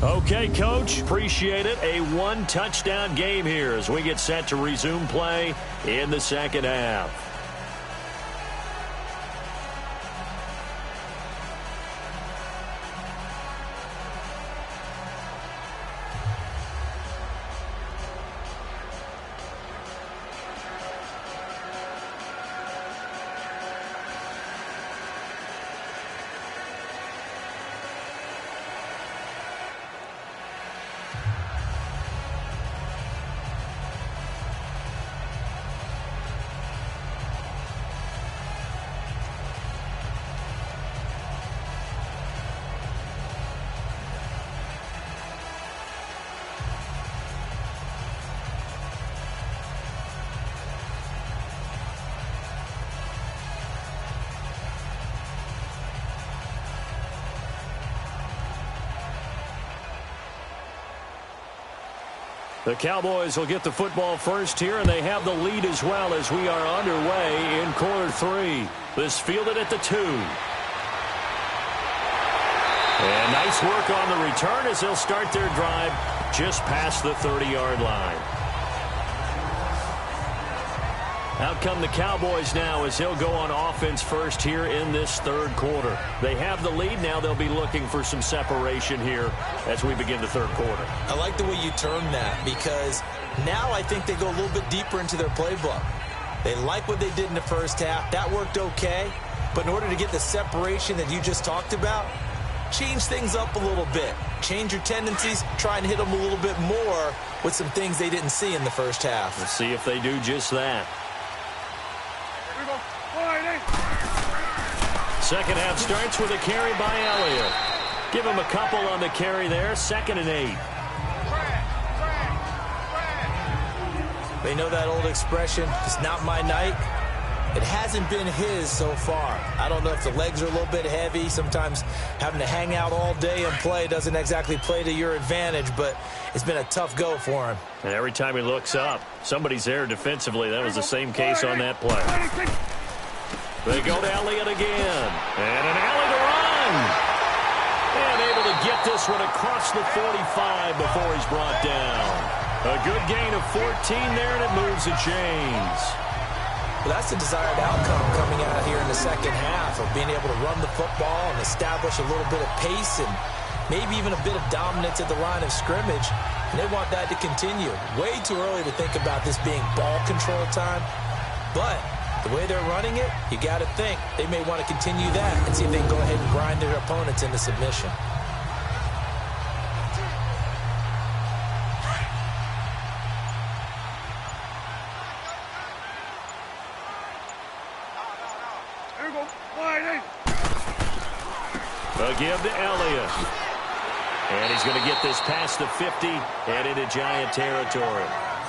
Okay, Coach, appreciate it. A one-touchdown game here as we get set to resume play in the second half. The Cowboys will get the football first here, and they have the lead as well as we are underway in quarter 3. This fielded at the 2. And nice work on the return as they'll start their drive just past the 30-yard line. Out come the Cowboys now as they'll go on offense first here in this third quarter. They have the lead now. They'll be looking for some separation here as we begin the third quarter. I like the way you term that because now I think they go a little bit deeper into their playbook. They like what they did in the first half. That worked okay. But in order to get the separation that you just talked about, change things up a little bit. Change your tendencies. Try and hit them a little bit more with some things they didn't see in the first half. We'll see if they do just that. Second half starts with a carry by Elliott. Give him a couple on the carry there. 2nd and 8. They know that old expression, it's not my night. It hasn't been his so far. I don't know if the legs are a little bit heavy. Sometimes having to hang out all day and play doesn't exactly play to your advantage, but it's been a tough go for him. And every time he looks up, somebody's there defensively. That was the same case on that play. They go to Elliott again. And an alley to run. And able to get this one across the 45 before he's brought down. A good gain of 14 there, and it moves the chains. Well, that's the desired outcome coming out here in the second half of being able to run the football and establish a little bit of pace and maybe even a bit of dominance at the line of scrimmage. And they want that to continue. Way too early to think about this being ball control time. But the way they're running it, you got to think they may want to continue that and see if they can go ahead and grind their opponents into submission. A give to Elliott. And he's going to get this past the 50 and into Giant territory.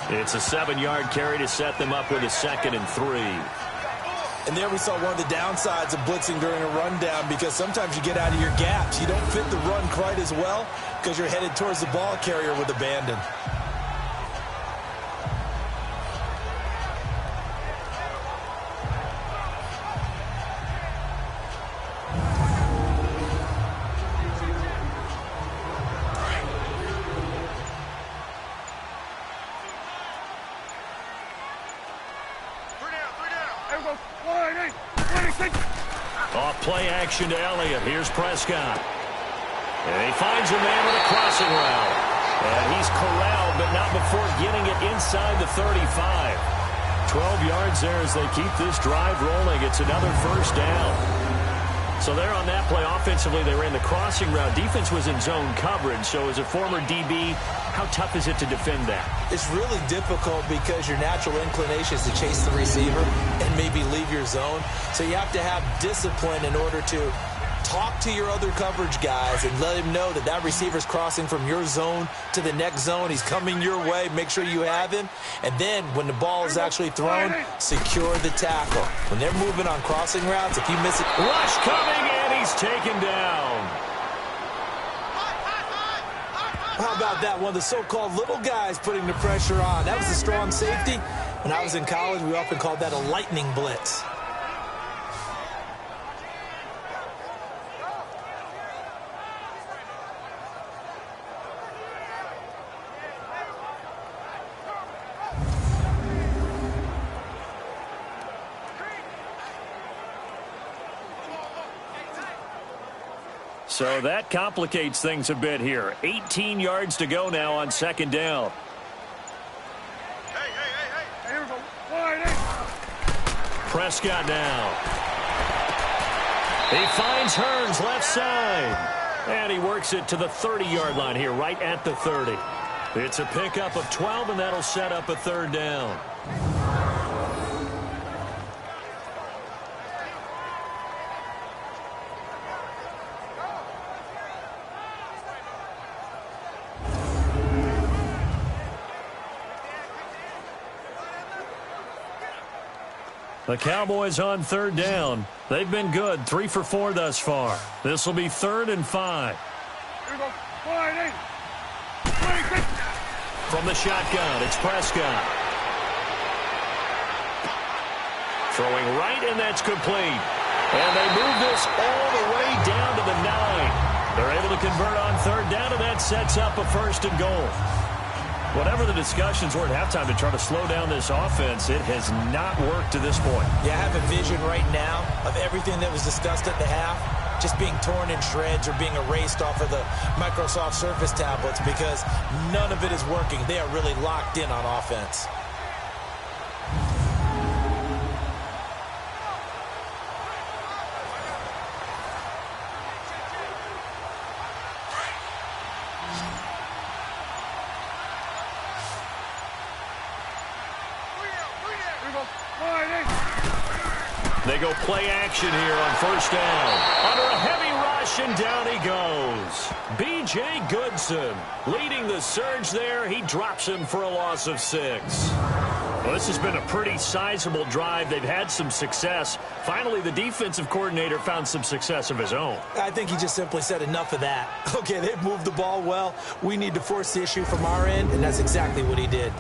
It's a 7-yard carry to set them up with a 2nd and 3. And there we saw one of the downsides of blitzing during a rundown because sometimes you get out of your gaps. You don't fit the run quite as well because you're headed towards the ball carrier with abandon. Off play action to Elliott. Here's Prescott. And he finds a man with a crossing route. And he's corralled, but not before getting it inside the 35. 12 yards there as they keep this drive rolling. It's another first down. So there on that play, offensively, they ran the crossing route. Defense was in zone coverage. So as a former DB, how tough is it to defend that? It's really difficult because your natural inclination is to chase the receiver and maybe leave your zone. So you have to have discipline in order to Talk to your other coverage guys and let him know that that receiver's crossing from your zone to the next zone. He's coming your way. Make sure you have him. And then when the ball is actually thrown, secure the tackle. When they're moving on crossing routes, if you miss it. Rush coming, and he's taken down. How about that? One of the so-called little guys putting the pressure on. That was a strong safety. When I was in college, we often called that a lightning blitz. So that complicates things a bit here. 18 yards to go now on second down. Hey, here we go. Prescott now. He finds Hearns left side. And he works it to the 30-yard line here, right at the 30. It's a pickup of 12, and that'll set up a third down. The Cowboys on third down. They've been good, 3 for 4 thus far. This will be 3rd and 5. Here we go. 5, 8. From the shotgun, it's Prescott. Throwing right, and that's complete. And they move this all the way down to the 9. They're able to convert on third down, and that sets up a 1st and goal. Whatever the discussions were at halftime to try to slow down this offense, it has not worked to this point. Yeah, I have a vision right now of everything that was discussed at the half just being torn in shreds or being erased off of the Microsoft Surface tablets because none of it is working. They are really locked in on offense. They go play action here on first down. Under a heavy rush, and down he goes. B.J. Goodson leading the surge there. He drops him for a loss of 6. Well, this has been a pretty sizable drive. They've had some success. Finally, the defensive coordinator found some success of his own. I think he just simply said enough of that. Okay, they've moved the ball well. We need to force the issue from our end, and that's exactly what he did.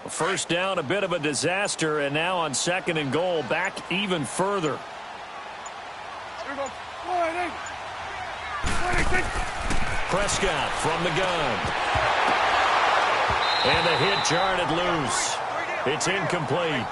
First down, a bit of a disaster, and now on 2nd and goal, back even further. Prescott from the gun. And the hit jarred it loose. It's incomplete.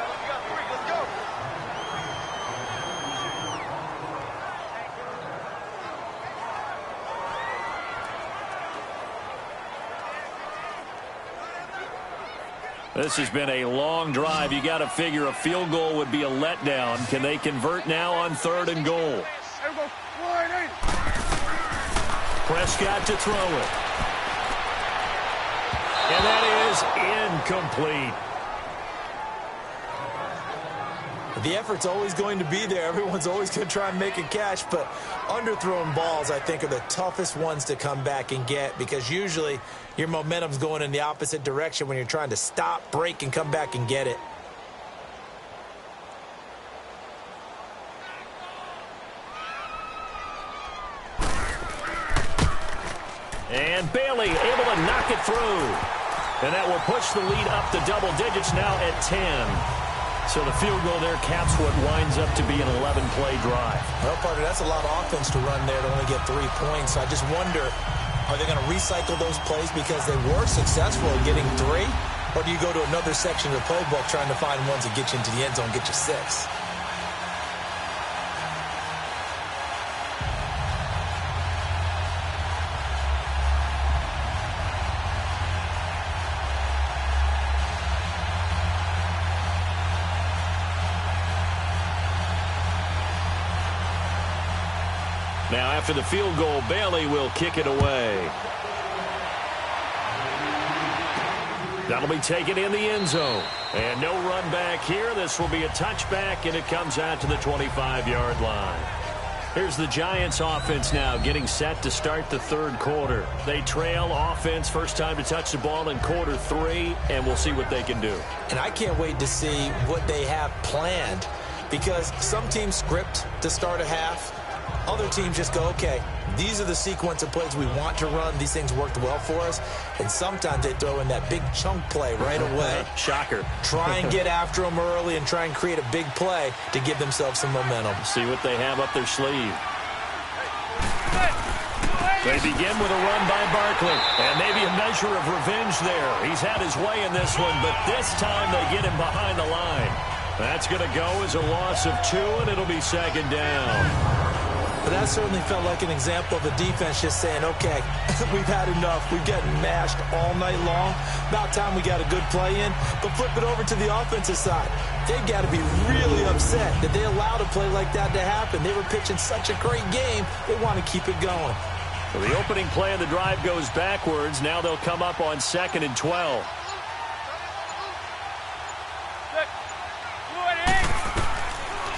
This has been a long drive. You got to figure a field goal would be a letdown. Can they convert now on 3rd and goal? Prescott to throw it. And that is incomplete. The effort's always going to be there. Everyone's always going to try and make a catch, but underthrown balls, I think, are the toughest ones to come back and get because usually your momentum's going in the opposite direction when you're trying to stop, break, and come back and get it. And Bailey able to knock it through. And that will push the lead up to double digits now at 10. So the field goal there caps what winds up to be an 11-play drive. Well, partner, that's a lot of offense to run there to only get 3 points. I just wonder, are they going to recycle those plays because they were successful in getting 3? Or do you go to another section of the playbook trying to find ones that get you into the end zone, get you 6? Now, after the field goal, Bailey will kick it away. That'll be taken in the end zone. And no run back here. This will be a touchback, and it comes out to the 25-yard line. Here's the Giants offense now getting set to start the third quarter. They trail offense, first time to touch the ball in quarter 3, and we'll see what they can do. And I can't wait to see what they have planned, because some teams script to start a half. Other teams just go, okay, these are the sequence of plays we want to run. These things worked well for us. And sometimes they throw in that big chunk play right away. Shocker. Try and get after them early and try and create a big play to give themselves some momentum. See what they have up their sleeve. They begin with a run by Barkley. And maybe a measure of revenge there. He's had his way in this one, but this time they get him behind the line. That's going to go as a loss of 2, and it'll be second down. But that certainly felt like an example of the defense just saying, okay, we've had enough. We've gotten mashed all night long. About time we got a good play in. But flip it over to the offensive side. They've got to be really upset that they allowed a play like that to happen. They were pitching such a great game. They want to keep it going. Well, the opening play of the drive goes backwards. Now they'll come up on 2nd and 12.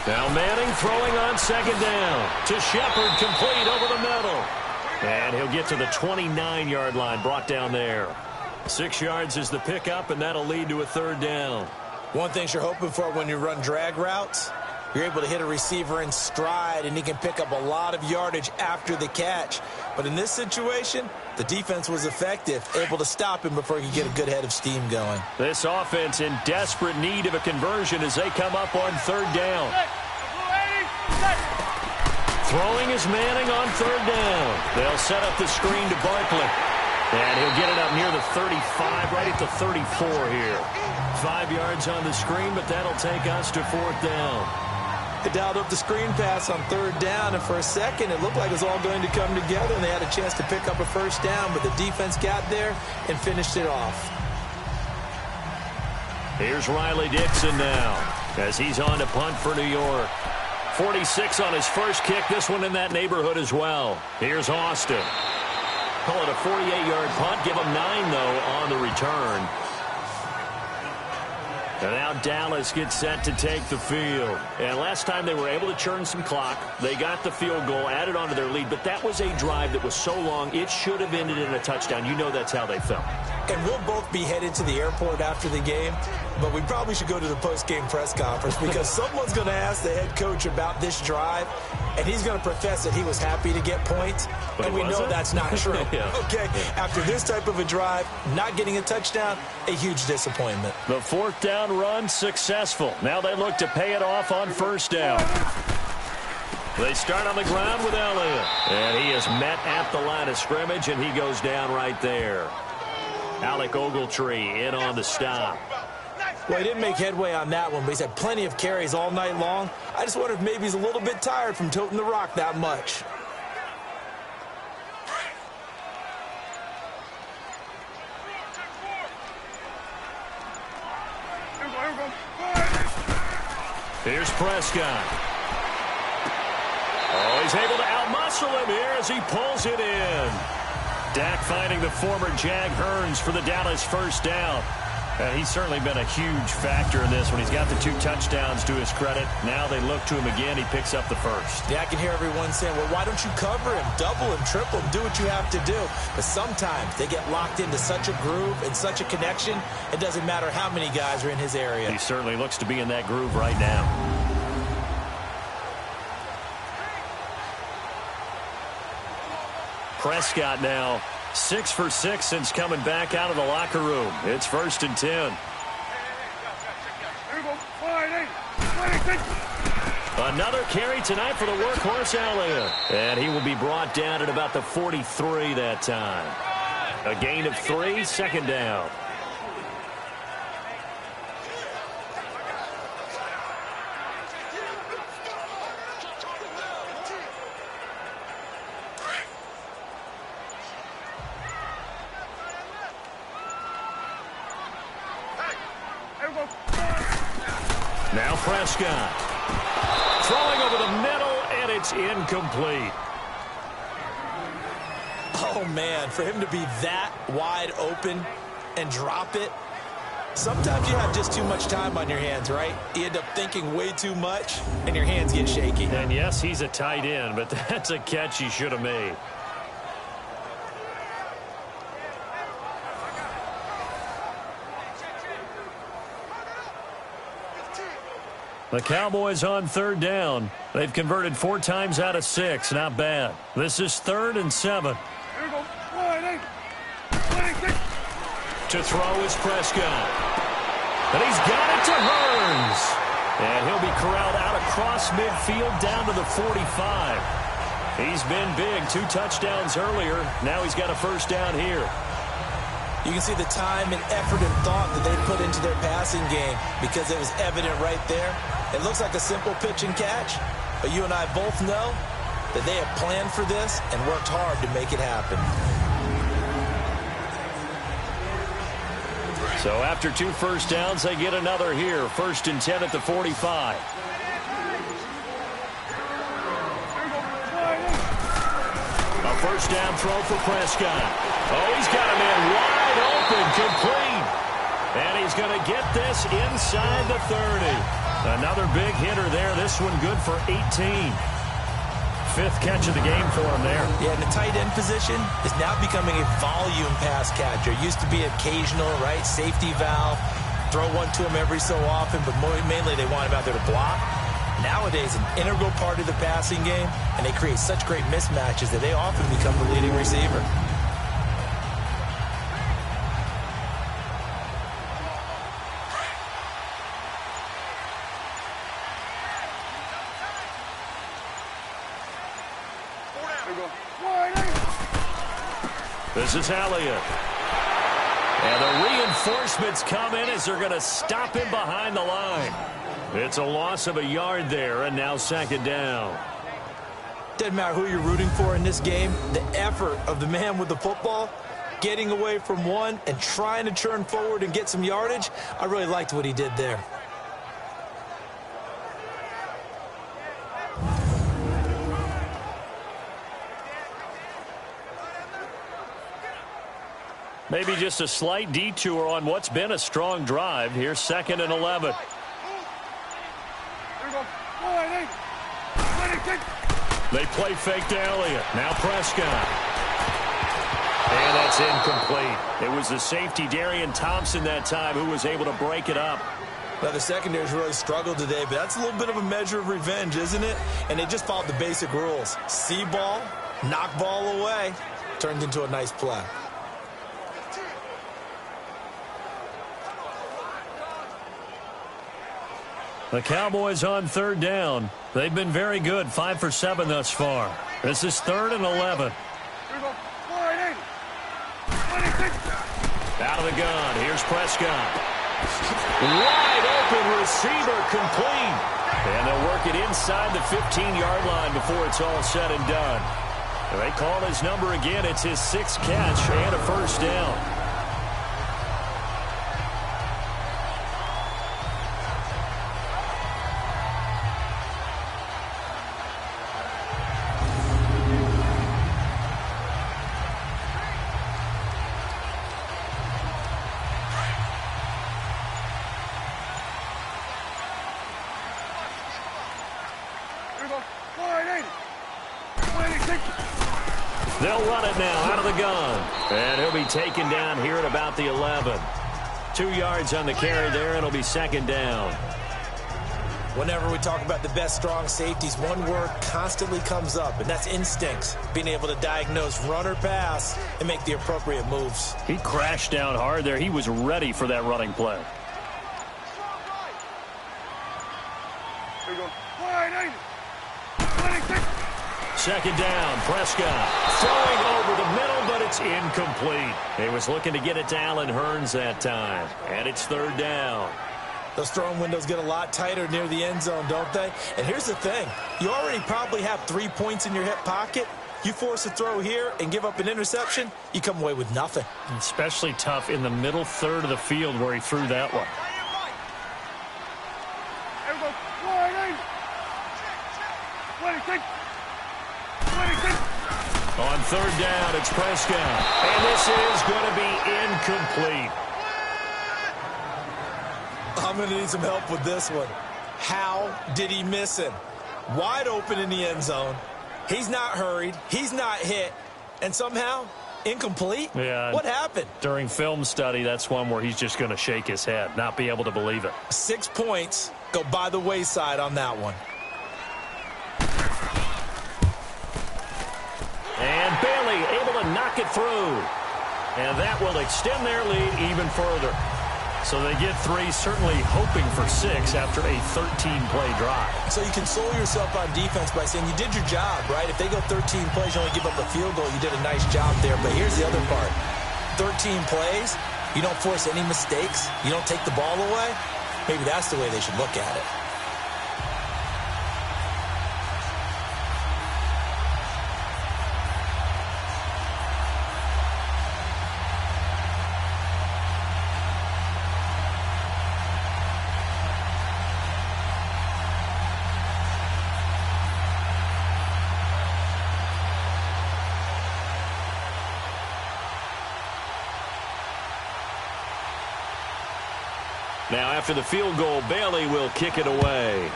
Now Manning throwing on second down to Shepard, complete over the middle. And he'll get to the 29-yard line, brought down there. 6 yards is the pickup, and that'll lead to a third down. One thing you're hoping for when you run drag routes, you're able to hit a receiver in stride, and he can pick up a lot of yardage after the catch. But in this situation, the defense was effective, able to stop him before he could get a good head of steam going. This offense in desperate need of a conversion as they come up on third down. Throwing is Manning on third down. They'll set up the screen to Barkley. And he'll get it up near the 35, right at the 34 here. 5 yards on the screen, but that'll take us to fourth down. They dialed up the screen pass on third down, and for a second it looked like it was all going to come together, and they had a chance to pick up a first down, but the defense got there and finished it off. Here's Riley Dixon now as he's on to punt for New York. 46 on his first kick, this one in that neighborhood as well. Here's Austin. Call it a 48-yard punt, give him 9, though, on the return. And now Dallas gets set to take the field. And last time they were able to churn some clock. They got the field goal, added on to their lead. But that was a drive that was so long, it should have ended in a touchdown. You know that's how they felt. And we'll both be headed to the airport after the game. But we probably should go to the post-game press conference because someone's going to ask the head coach about this drive. And he's going to profess that he was happy to get points. But and we know that's not true. Yeah. Okay, after this type of a drive, not getting a touchdown, a huge disappointment. The fourth down run successful. Now they look to pay it off on first down. They start on the ground with Elliott. And he is met at the line of scrimmage, and he goes down right there. Alec Ogletree in on the stop. Well, he didn't make headway on that one, but he's had plenty of carries all night long. I just wonder if maybe he's a little bit tired from toting the rock that much. Here's Prescott. Oh, he's able to outmuscle him here as he pulls it in. Dak finding the former Jag Hearns for the Dallas first down. And he's certainly been a huge factor in this when he's got the 2 touchdowns to his credit. Now they look to him again. He picks up the first. Yeah, I can hear everyone saying, well, why don't you cover him, double him, triple him, do what you have to do. But sometimes they get locked into such a groove and such a connection, it doesn't matter how many guys are in his area. He certainly looks to be in that groove right now. Prescott now 6 for 6 since coming back out of the locker room. It's 1st and 10. Another carry tonight for the workhorse Elliott. And he will be brought down at about the 43 that time. A gain of 3, second down. Now Prescott. Throwing over the middle, and it's incomplete. Oh, man, for him to be that wide open and drop it, Sometimes you have just too much time on your hands, right? You end up thinking way too much, and your hands get shaky. And yes, he's a tight end, but that's a catch he should have made. The Cowboys on third down. They've converted 4 times out of 6. Not bad. This is 3rd and 7. Here we go. 26. To throw is Prescott. And he's got it to Hearns. And he'll be corralled out across midfield down to the 45. He's been big. 2 touchdowns earlier. Now he's got a first down here. You can see the time and effort and thought that they put into their passing game because it was evident right there. It looks like a simple pitch and catch, but you and I both know that they have planned for this and worked hard to make it happen. So after 2 first downs, they get another here. 1st and 10 at the 45. A first down throw for Prescott. Oh, he's got a man wide open, complete. And he's going to get this inside the 30. Another big hitter there. This one good for 18. 5th catch of the game for him there. Yeah, and the tight end position is now becoming a volume pass catcher. Used to be occasional, right? Safety valve. Throw one to him every so often, but mainly they want him out there to block. Nowadays, an integral part of the passing game, and they create such great mismatches that they often become the leading receiver. This is Elliott. And the reinforcements come in as they're going to stop him behind the line. It's a loss of a yard there, and now 2nd down. Doesn't matter who you're rooting for in this game. The effort of the man with the football, getting away from one and trying to turn forward and get some yardage, I really liked what he did there. Maybe just a slight detour on what's been a strong drive. Here's 2nd and 11. They play fake to Elliott. Now Prescott. And that's incomplete. It was the safety, Darian Thompson, that time who was able to break it up. Now, the secondary's really struggled today, but that's a little bit of a measure of revenge, isn't it? And they just followed the basic rules. See ball, knock ball away. Turned into a nice play. The Cowboys on 3rd down. They've been very good, 5 for 7 thus far. This is 3rd and 11. Out of the gun. Here's Prescott. Wide open receiver, complete. And they'll work it inside the 15-yard line before it's all said and done. And they call his number again. It's his 6th catch and a first down. They'll run it now out of the gun. And he'll be taken down here at about the 11. 2 yards on the carry there. It'll be 2nd down. Whenever we talk about the best strong safeties, one word constantly comes up, and that's instincts. Being able to diagnose run or pass and make the appropriate moves. He crashed down hard there. He was ready for that running play. Here we go. 2nd down, Prescott throwing over the middle, but it's incomplete. He was looking to get it to Allen Hearns that time, and it's 3rd down. Those throwing windows get a lot tighter near the end zone, don't they? And here's the thing. You already probably have 3 points in your hip pocket. You force a throw here and give up an interception, you come away with nothing. Especially tough in the middle third of the field where he threw that one. Here we go. 26. On 3rd down, it's Prescott. And this is going to be incomplete. going to need some help with this one. How did he miss him? Wide open in the end zone. He's not hurried. He's not hit. And somehow, incomplete? Yeah. What happened? During film study, that's one where he's just going to shake his head, not be able to believe it. 6 points go by the wayside on that one. And Bailey able to knock it through. And that will extend their lead even further. So they get 3, certainly hoping for 6 after a 13-play drive. So you console yourself on defense by saying you did your job, right? If they go 13 plays, you only give up a field goal, you did a nice job there. But here's the other part. 13 plays, you don't force any mistakes, you don't take the ball away. Maybe that's the way they should look at it. Now, after the field goal, Bailey will kick it away.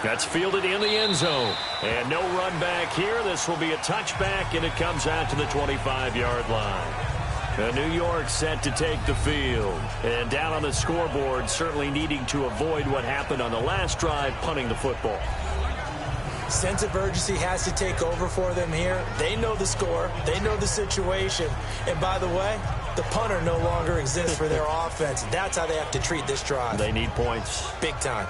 That's fielded in the end zone. And no run back here. This will be a touchback, and it comes out to the 25-yard line. New York set to take the field. And down on the scoreboard, certainly needing to avoid what happened on the last drive, punting the football. Sense of urgency has to take over for them here. They know the score. They know the situation. And by the way, the punter no longer exists for their offense. That's how they have to treat this drive. They need points. Big time.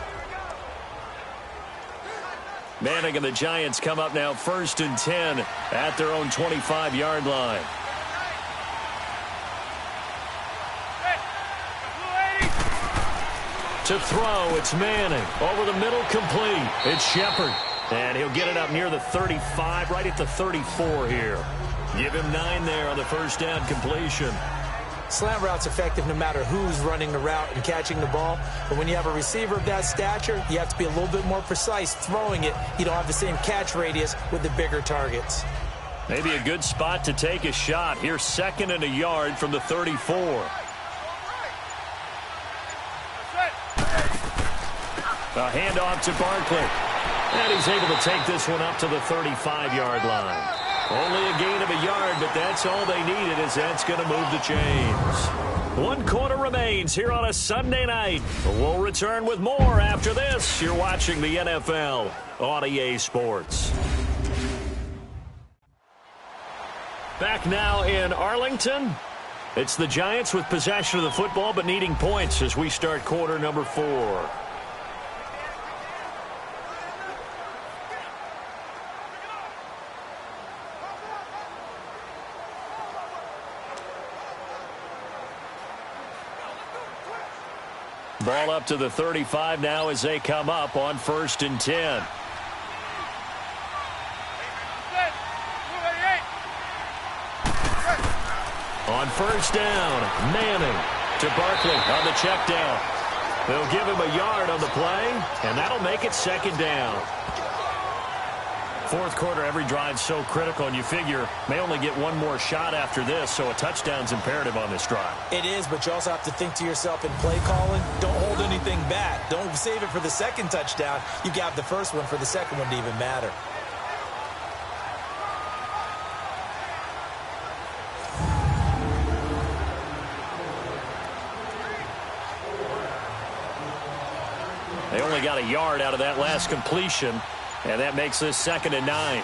Manning and the Giants come up now 1st and 10 at their own 25-yard line. To throw, it's Manning. Over the middle, complete. It's Shepard. And he'll get it up near the 35, right at the 34 here. Give him 9 there on the first down completion. Slant route's effective no matter who's running the route and catching the ball. But when you have a receiver of that stature, you have to be a little bit more precise throwing it. You don't have the same catch radius with the bigger targets. Maybe a good spot to take a shot. Here's 2nd and a yard from the 34. A handoff to Barkley. And he's able to take this one up to the 35-yard line. Only a gain of a yard, but that's all they needed, as that's going to move the chains. 1 quarter remains here on a Sunday night. We'll return with more after this. You're watching the NFL on EA Sports. Back now in Arlington. It's the Giants with possession of the football, but needing points as we start quarter number 4. Ball up to the 35 now as they come up on 1st and 10. On 1st down, Manning to Barkley on the check down. They'll give him a yard on the play, and that'll make it 2nd down. 4th quarter, every drive's so critical, and you figure may only get one more shot after this, so a touchdown's imperative on this drive. It is, but you also have to think to yourself in play calling, don't hold anything back. Don't save it for the 2nd touchdown. You got the first one for the 2nd one to even matter. They only got a yard out of that last completion. And that makes this 2nd and 9.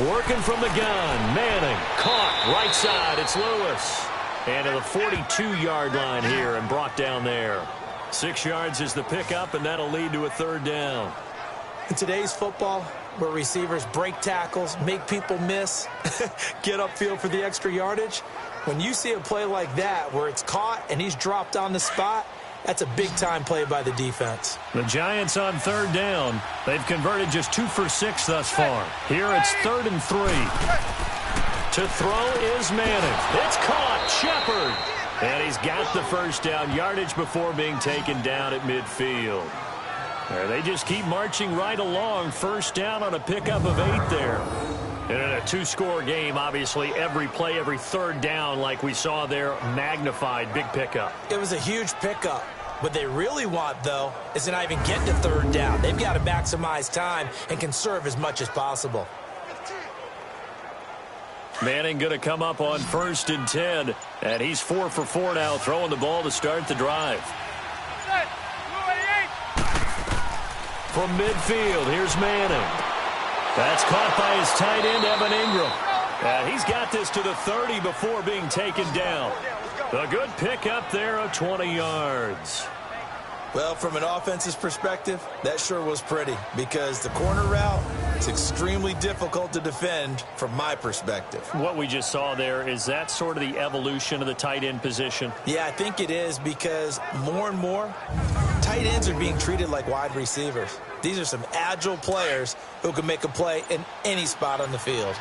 Working from the gun. Manning caught right side. It's Lewis. And to the 42-yard line here and brought down there. 6 yards is the pickup, and that'll lead to a 3rd down. In today's football, where receivers break tackles, make people miss, get upfield for the extra yardage, when you see a play like that where it's caught and he's dropped on the spot, that's a big-time play by the defense. The Giants on 3rd down. They've converted just 2 for 6 thus far. Here it's 3rd and 3. To throw is Manning. It's caught. Shepard. And he's got the first down yardage before being taken down at midfield. There, they just keep marching right along. 1st down on a pickup of 8 there. And in a two-score game, obviously, every play, every third down, like we saw there, magnified, big pickup. It was a huge pickup. What they really want, though, is to not even get to third down. They've got to maximize time and conserve as much as possible. Manning going to come up on 1st and 10, and he's 4 for 4 now, throwing the ball to start the drive. From midfield, here's Manning. That's caught by his tight end, Evan Ingram. And he's got this to the 30 before being taken down. A good pickup there of 20 yards. Well, from an offense's perspective, that sure was pretty because the corner route is extremely difficult to defend from my perspective. What we just saw there, is that sort of the evolution of the tight end position? Yeah, I think it is because more and more, tight ends are being treated like wide receivers. These are some agile players who can make a play in any spot on the field.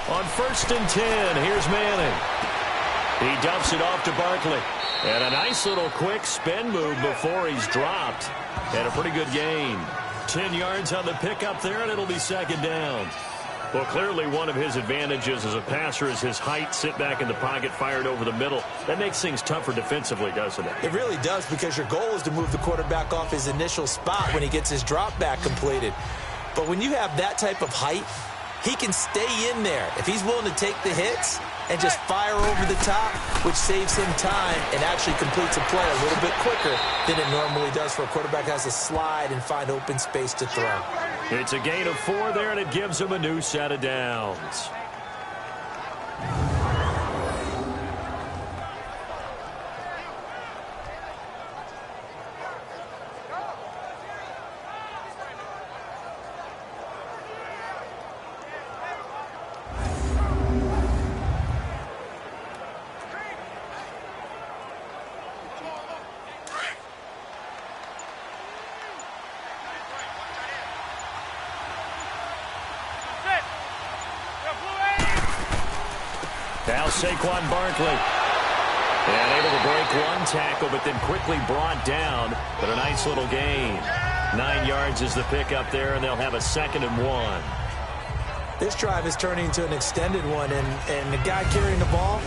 On 1st and 10, here's Manning. He dumps it off to Barkley. And a nice little quick spin move before he's dropped. And a pretty good gain. 10 yards on the pickup there, and it'll be 2nd down. Well, clearly one of his advantages as a passer is his height, sit back in the pocket, fired over the middle. That makes things tougher defensively, doesn't it? It really does, because your goal is to move the quarterback off his initial spot when he gets his drop back completed. But when you have that type of height, he can stay in there if he's willing to take the hits and just fire over the top, which saves him time and actually completes a play a little bit quicker than it normally does for a quarterback who has to slide and find open space to throw. It's a gain of 4 there, and it gives him a new set of downs. Now Saquon Barkley. And able to break one tackle, but then quickly brought down. But a nice little gain. 9 yards is the pickup there, and they'll have a 2nd and 1. This drive is turning into an extended one, and the guy carrying the ball,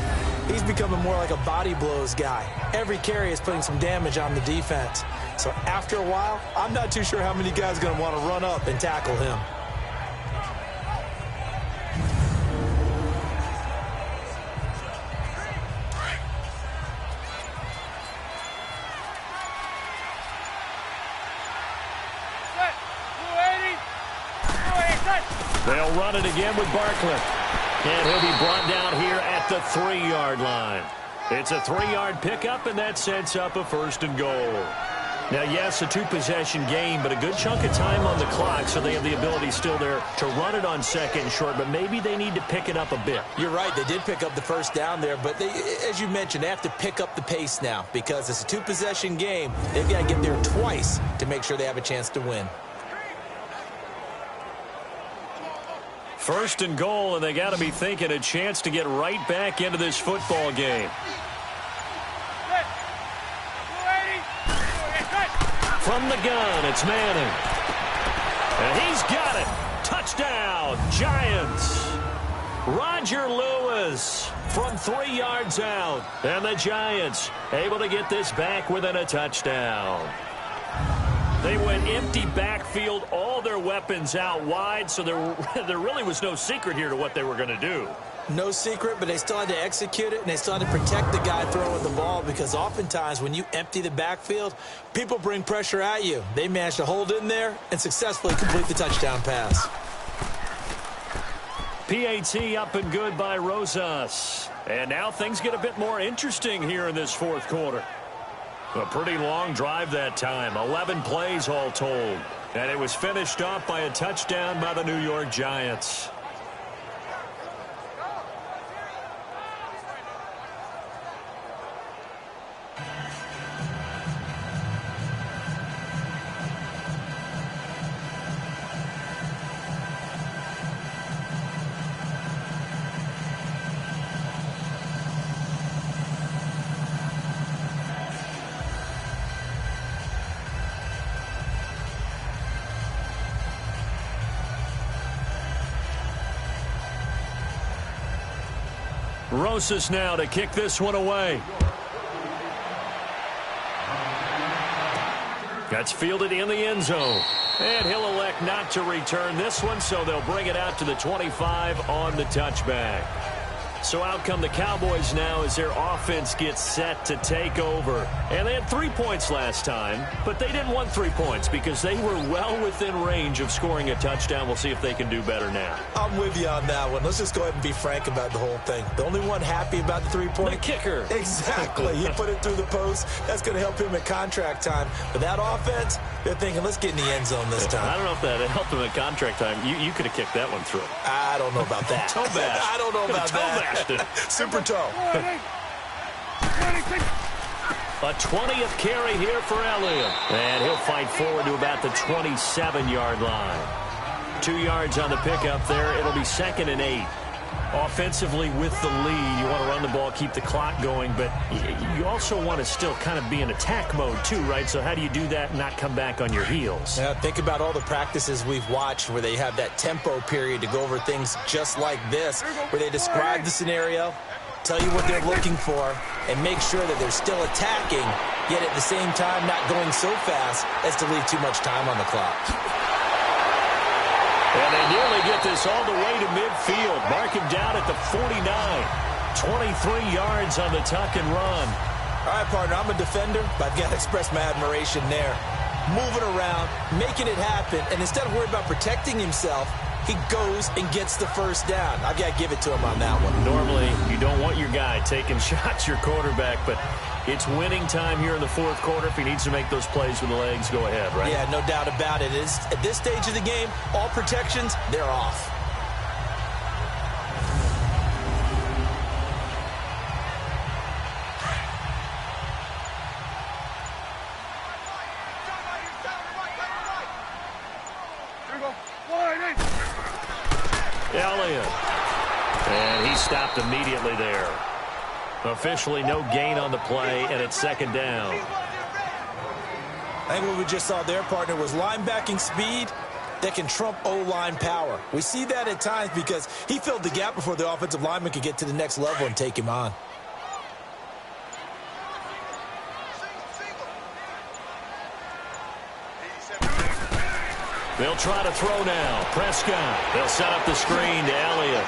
he's becoming more like a body blows guy. Every carry is putting some damage on the defense. So after a while, I'm not too sure how many guys are going to want to run up and tackle him. They'll run it again with Barkley. And he'll be brought down here at the 3-yard line. It's a 3-yard pickup, and that sets up a 1st and goal. Now, yes, a 2-possession game, but a good chunk of time on the clock, so they have the ability still there to run it on 2nd and short, but maybe they need to pick it up a bit. You're right. They did pick up the 1st down there, but they, as you mentioned, they have to pick up the pace now because it's a 2-possession game. They've got to get there twice to make sure they have a chance to win. 1st and goal, and they got to be thinking a chance to get right back into this football game. From the gun, it's Manning. And he's got it. Touchdown, Giants. Roger Lewis from 3 yards out. And the Giants able to get this back within a touchdown. They went empty backfield, all their weapons out wide, so there really was no secret here to what they were going to do. No secret, but they still had to execute it, and they still had to protect the guy throwing the ball because oftentimes when you empty the backfield, people bring pressure at you. They managed to hold in there and successfully complete the touchdown pass. PAT up and good by Rosas. And now things get a bit more interesting here in this 4th quarter. A pretty long drive that time, 11 plays all told. And it was finished off by a touchdown by the New York Giants. Rosas now to kick this one away. That's fielded in the end zone. And he'll elect not to return this one, so they'll bring it out to the 25 on the touchback. So out come the Cowboys now as their offense gets set to take over. And they had 3 points last time, but they didn't want 3 points because they were well within range of scoring a touchdown. We'll see if they can do better now. I'm with you on that one. Let's just go ahead and be frank about the whole thing. The only one happy about the 3-point? The kicker. Exactly. He put it through the post. That's going to help him at contract time. But that offense, they're thinking, let's get in the end zone this time. I don't know if that helped him at contract time. You could have kicked that one through. I don't know about that. Toe bash. I don't know about that. Super toe. A 20th carry here for Elliott. And he'll fight forward to about the 27-yard line. 2 yards on the pickup there. It'll be 2nd and 8. Offensively with the lead, you want to run the ball, keep the clock going, but you also want to still kind of be in attack mode too, right? So how do you do that and not come back on your heels? Yeah, think about all the practices we've watched where they have that tempo period to go over things just like this, where they describe the scenario, tell you what they're looking for, and make sure that they're still attacking, yet at the same time not going so fast as to leave too much time on the clock. And they nearly get this all the way to midfield. Mark him down at the 49. 23 yards on the tuck and run. All right, partner, I'm a defender, but I've got to express my admiration there. Moving around, making it happen, and instead of worrying about protecting himself, he goes and gets the first down. I've got to give it to him on that one. Normally, you don't want your guy taking shots, your quarterback, but it's winning time here in the 4th quarter. If he needs to make those plays with the legs, go ahead, right? Yeah, no doubt about it. At this stage of the game, all protections, they're off. Elliott. And he stopped immediately there. Officially no gain on the play, and it's 2nd down. I think what we just saw there, partner, was linebacking speed that can trump O-line power. We see that at times because he filled the gap before the offensive lineman could get to the next level and take him on. They'll try to throw now. Prescott. They'll set up the screen to Elliott.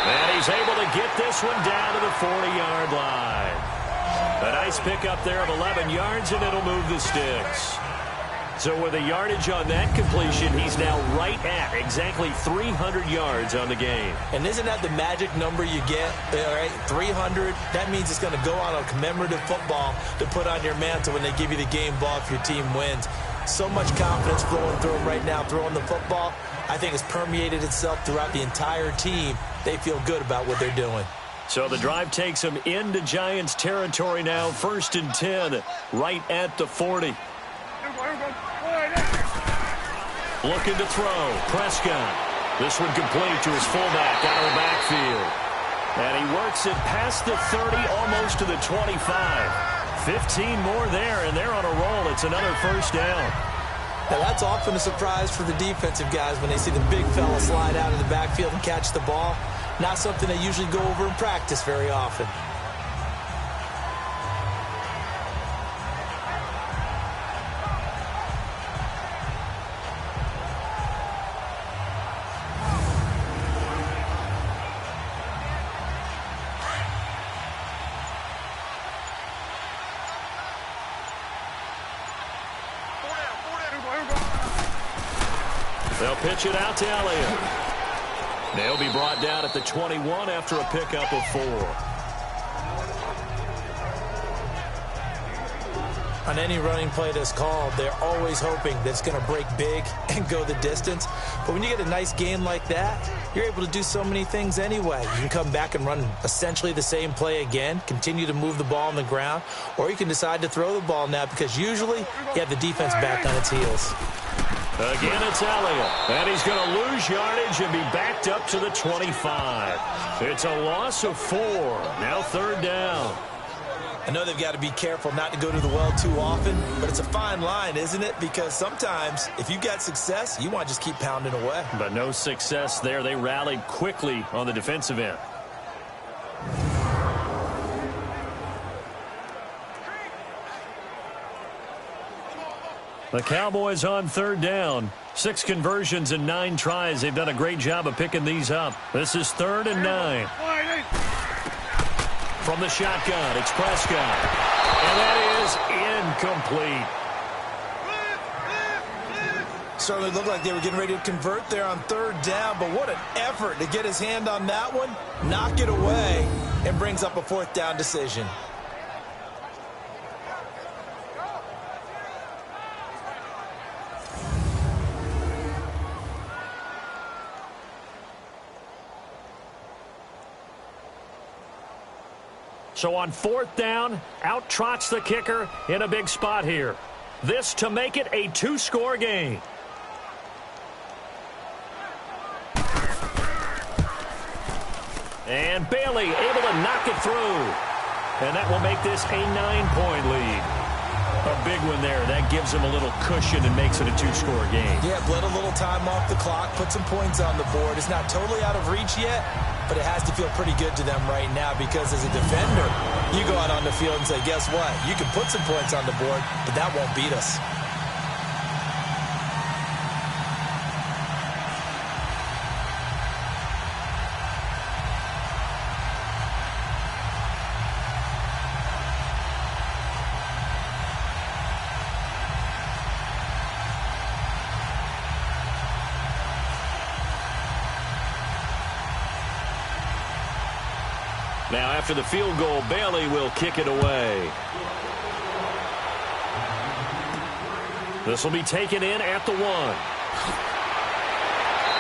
And he's able to get this one down to the 40-yard line. A nice pickup there of 11 yards, and it'll move the sticks. So with a yardage on that completion, he's now right at exactly 300 yards on the game. And isn't that the magic number you get? All right, 300. That means it's going to go on a commemorative football to put on your mantle when they give you the game ball if your team wins. So much confidence flowing through him right now, throwing the football. I think it's permeated itself throughout the entire team. They feel good about what they're doing. So the drive takes them into Giants territory now. 1st and 10, right at the 40. Looking to throw. Prescott. This one complete to his fullback out of the backfield. And he works it past the 30, almost to the 25. 15 more there, and they're on a roll. It's another 1st down. Now, that's often a surprise for the defensive guys when they see the big fella slide out of the backfield and catch the ball. Not something they usually go over in practice very often. They'll pitch it out to Elliott. They'll be brought down at the 21 after a pickup of 4. On any running play that's called, they're always hoping that it's going to break big and go the distance. But when you get a nice game like that, you're able to do so many things anyway. You can come back and run essentially the same play again, continue to move the ball on the ground, or you can decide to throw the ball now because usually you have the defense back on its heels. Again, it's Elliott, and he's going to lose yardage and be backed up to the 25. It's a loss of 4. Now 3rd down. I know they've got to be careful not to go to the well too often, but it's a fine line, isn't it? Because sometimes if you've got success, you want to just keep pounding away. But no success there. They rallied quickly on the defensive end. The Cowboys on third down. 6 conversions and 9 tries. They've done a great job of picking these up. This is 3rd and 9. From the shotgun, it's Prescott. And that is incomplete. Certainly looked like they were getting ready to convert there on 3rd down, but what an effort to get his hand on that one, knock it away, and brings up a 4th down decision. So on 4th down, out trots the kicker in a big spot here. This to make it a 2-score game. And Bailey able to knock it through. And that will make this a 9-point lead. A big one there. That gives them a little cushion and makes it a 2-score game. Yeah, bled a little time off the clock, put some points on the board. It's not totally out of reach yet, but it has to feel pretty good to them right now because as a defender, you go out on the field and say, guess what? You can put some points on the board, but that won't beat us. Now, after the field goal, Bailey will kick it away. This will be taken in at the 1.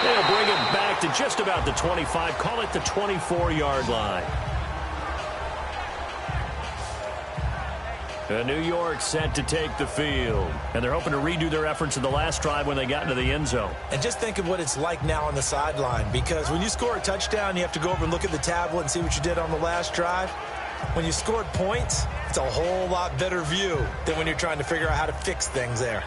They'll bring it back to just about the 25, call it the 24-yard line. New York set to take the field. And they're hoping to redo their efforts in the last drive when they got into the end zone. And just think of what it's like now on the sideline, because when you score a touchdown, you have to go over and look at the tablet and see what you did on the last drive. When you scored points, it's a whole lot better view than when you're trying to figure out how to fix things there.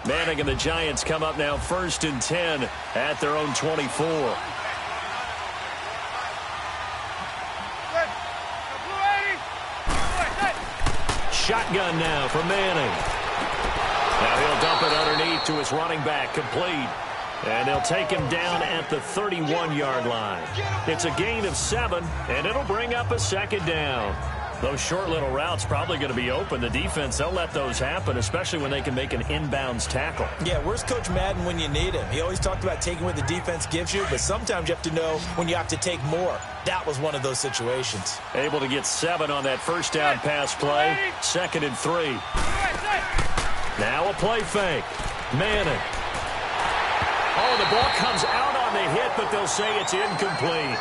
Manning and the Giants come up now 1st and 10 at their own 24. Shotgun now for Manning. Now he'll dump it underneath to his running back, complete. And they'll take him down at the 31-yard line. It's a gain of 7, and it'll bring up a 2nd down. Those short little routes probably going to be open. The defense, they'll let those happen, especially when they can make an inbounds tackle. Yeah, where's Coach Madden when you need him? He always talked about taking what the defense gives you, but sometimes you have to know when you have to take more. That was one of those situations. Able to get 7 on that 1st down pass play. 2nd and 3. Now a play fake. Manning. Oh, the ball comes out on the hit, but they'll say it's incomplete.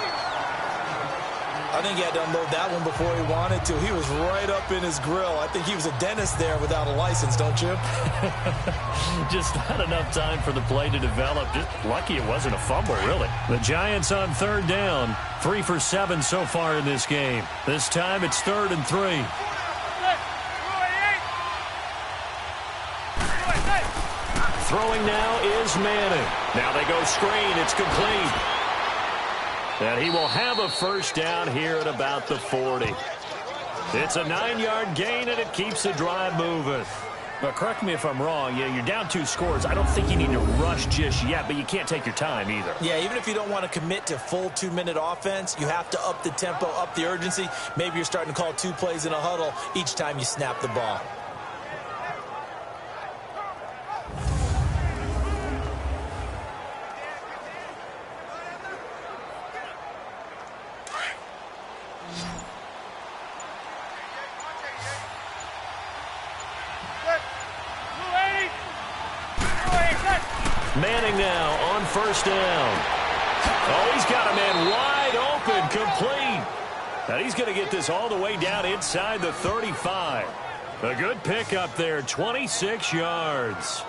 I think he had to unload that one before he wanted to. He was right up in his grill. I think he was a dentist there without a license, don't you? Just not enough time for the play to develop. Just lucky it wasn't a fumble, really. The Giants on 3rd down. 3 for 7 so far in this game. This time it's 3rd and 3. Throwing now is Manning. Now they go screen. It's complete. And he will have a 1st down here at about the 40. It's a 9-yard gain, and it keeps the drive moving. But correct me if I'm wrong. Yeah, you're down 2 scores. I don't think you need to rush just yet, but you can't take your time either. Yeah, even if you don't want to commit to full 2-minute offense, you have to up the tempo, up the urgency. Maybe you're starting to call 2 plays in a huddle each time you snap the ball. Manning now on 1st down. Oh, he's got a man wide open, complete. And he's going to get this all the way down inside the 35. A good pickup there, 26 yards.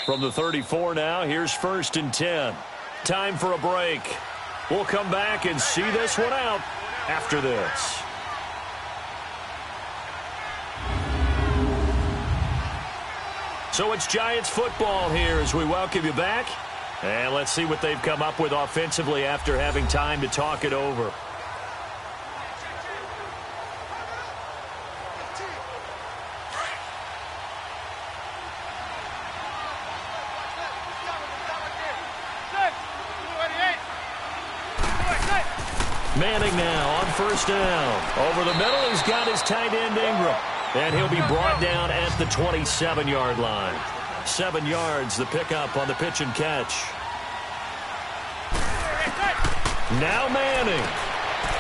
From the 34 now, here's 1st and 10. Time for a break. We'll come back and see this one out after this. So it's Giants football here as we welcome you back. And let's see what they've come up with offensively after having time to talk it over. Manning now on 1st down. Over the middle, he's got his tight end Ingram. And he'll be brought down at the 27-yard line. 7 yards, the pickup on the pitch and catch. Now Manning.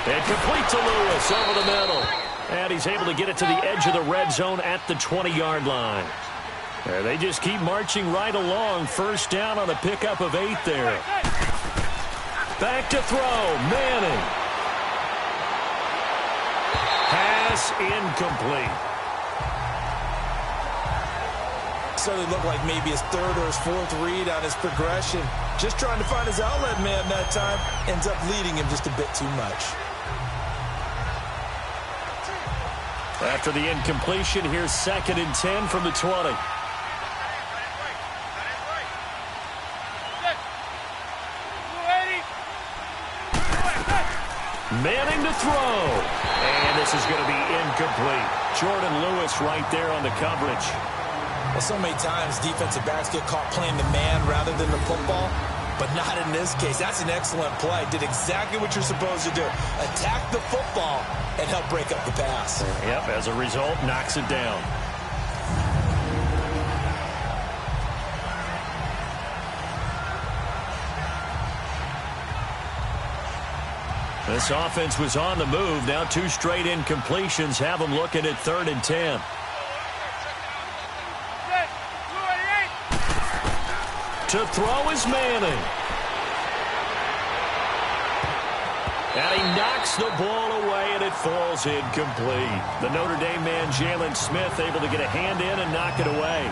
And complete to Lewis over the middle. And he's able to get it to the edge of the red zone at the 20-yard line. And they just keep marching right along. 1st down on a pickup of 8 there. Back to throw. Manning. Pass incomplete. Certainly looked like maybe his 3rd or his 4th read on his progression. Just trying to find his outlet man that time. Ends up leading him just a bit too much. After the incompletion, here's 2nd and 10 from the 20. Manning to throw. And this is going to be incomplete. Jordan Lewis right there on the coverage. Well, so many times defensive backs get caught playing the man rather than the football, but not in this case. That's an excellent play. Did exactly what you're supposed to do. Attack the football and help break up the pass. Yep, as a result, knocks it down. This offense was on the move. Now 2 straight incompletions have them looking at 3rd and 10. To throw is Manning. And he knocks the ball away, and it falls incomplete. The Notre Dame man, Jalen Smith, able to get a hand in and knock it away.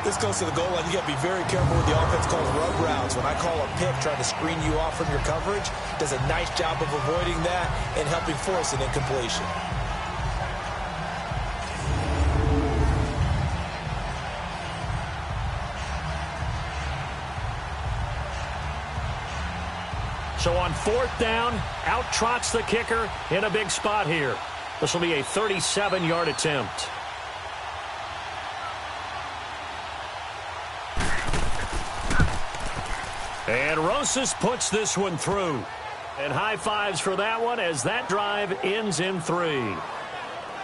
This goes to the goal line. You got to be very careful with the offense calls rub routes. When I call a pick, trying to screen you off from your coverage, does a nice job of avoiding that and helping force an incompletion. So on 4th down, out trots the kicker in a big spot here. This will be a 37-yard attempt. And Rosas puts this one through. And high fives for that one as that drive ends in 3.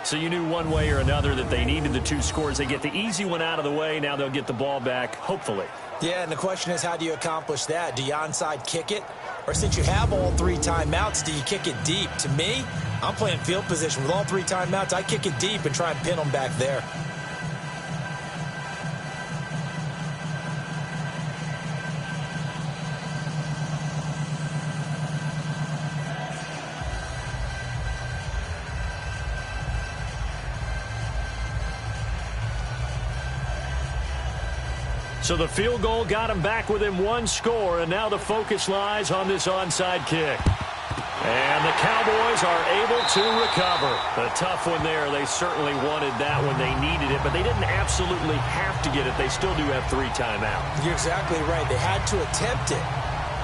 So you knew one way or another that they needed the 2 scores. They get the easy one out of the way. Now they'll get the ball back, hopefully. Yeah, and the question is, how do you accomplish that? Do you onside kick it? Or since you have all 3 timeouts, do you kick it deep? To me, I'm playing field position. With all 3 timeouts, I kick it deep and try and pin them back there. So the field goal got him back within 1 score, and now the focus lies on this onside kick. And the Cowboys are able to recover. A tough one there. They certainly wanted that when they needed it, but they didn't absolutely have to get it. They still do have 3 timeouts. You're exactly right. They had to attempt it.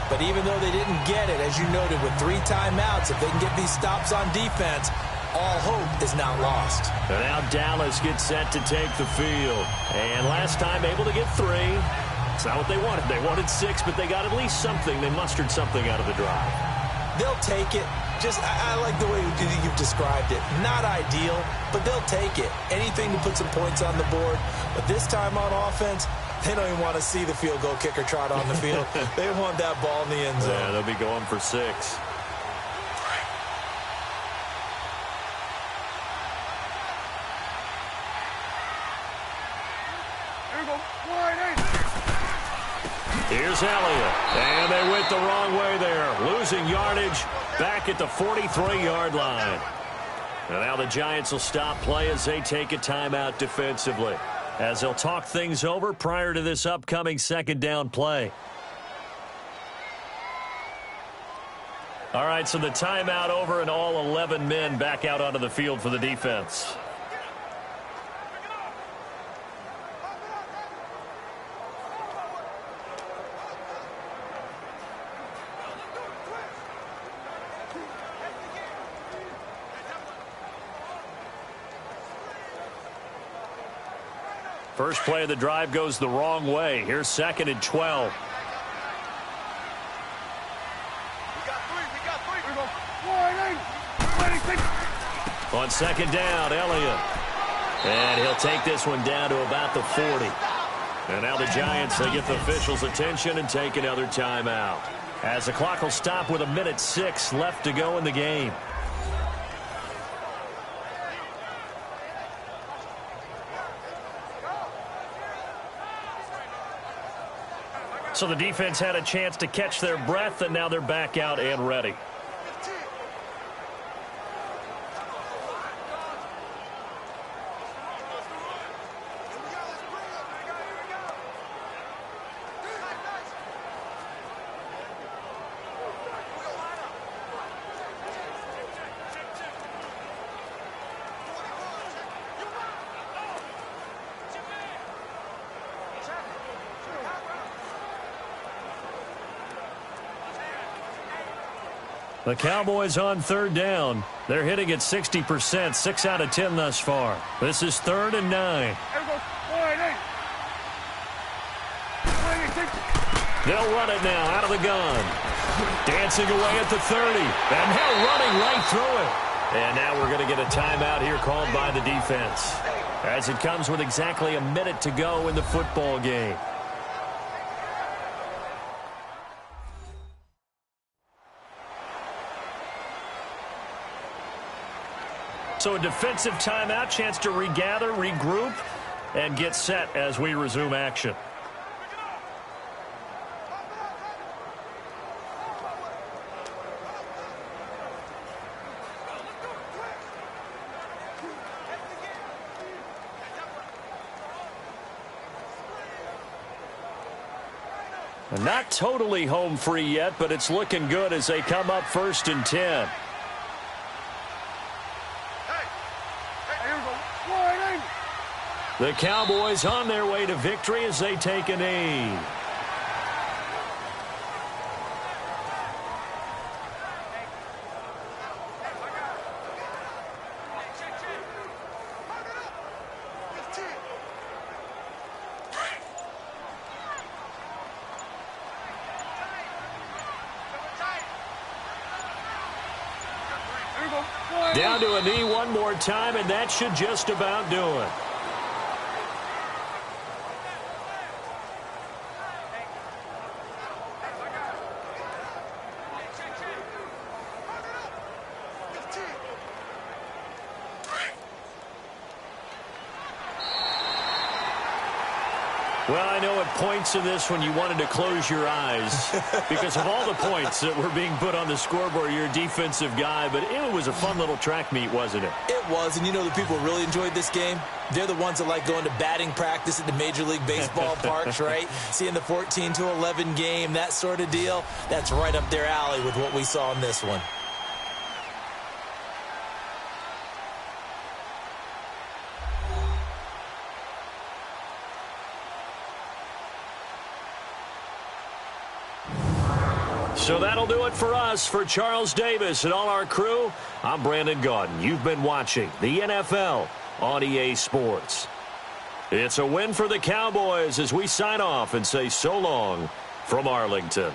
But even though they didn't get it, as you noted, with 3 timeouts, if they can get these stops on defense, all hope is not lost. And now Dallas gets set to take the field. And last time able to get 3. It's not what they wanted. They wanted 6, but they got at least something. They mustered something out of the drive. They'll take it. I like the way you've described it. Not ideal, but they'll take it. Anything to put some points on the board. But this time on offense, they don't even want to see the field goal kicker trot on the field. They want that ball in the end zone. Yeah, they'll be going for 6. Here's Elliott, and they went the wrong way there, losing yardage back at the 43-yard line. And now the Giants will stop play as they take a timeout defensively. as they'll talk things over prior to this upcoming second down play. All right, so the timeout over and all 11 men back out onto the field for the defense. First play of the drive goes the wrong way. Here's 2nd and 12. On 2nd down, Elliott. And he'll take this one down to about the 40. And now the Giants, they get the officials' attention and take another timeout, as the clock will stop with 1:06 left to go in the game. So the defense had a chance to catch their breath, and now they're back out and ready. The Cowboys on 3rd down. They're hitting at 60%, 6 out of 10 thus far. This is 3rd and 9. They'll run it now out of the gun. Dancing away at the 30. And now running right through it. And now we're going to get a timeout here called by the defense, as it comes with exactly a minute to go in the football game. So a defensive timeout, chance to regather, regroup, and get set as we resume action. Not totally home free yet, but it's looking good as they come up 1st and 10. The Cowboys on their way to victory as they take a knee. Down to a knee one more time, and that should just about do it. Well, I know at points in this when you wanted to close your eyes because of all the points that were being put on the scoreboard. You're a defensive guy, but it was a fun little track meet, wasn't it? It was, and you know the people really enjoyed this game? They're the ones that like going to batting practice at the Major League Baseball parks, right? Seeing the 14-11 game, that sort of deal. That's right up their alley with what we saw in this one. So that'll do it for us. For Charles Davis and all our crew, I'm Brandon Gaudin. You've been watching the NFL on EA Sports. It's a win for the Cowboys as we sign off and say so long from Arlington.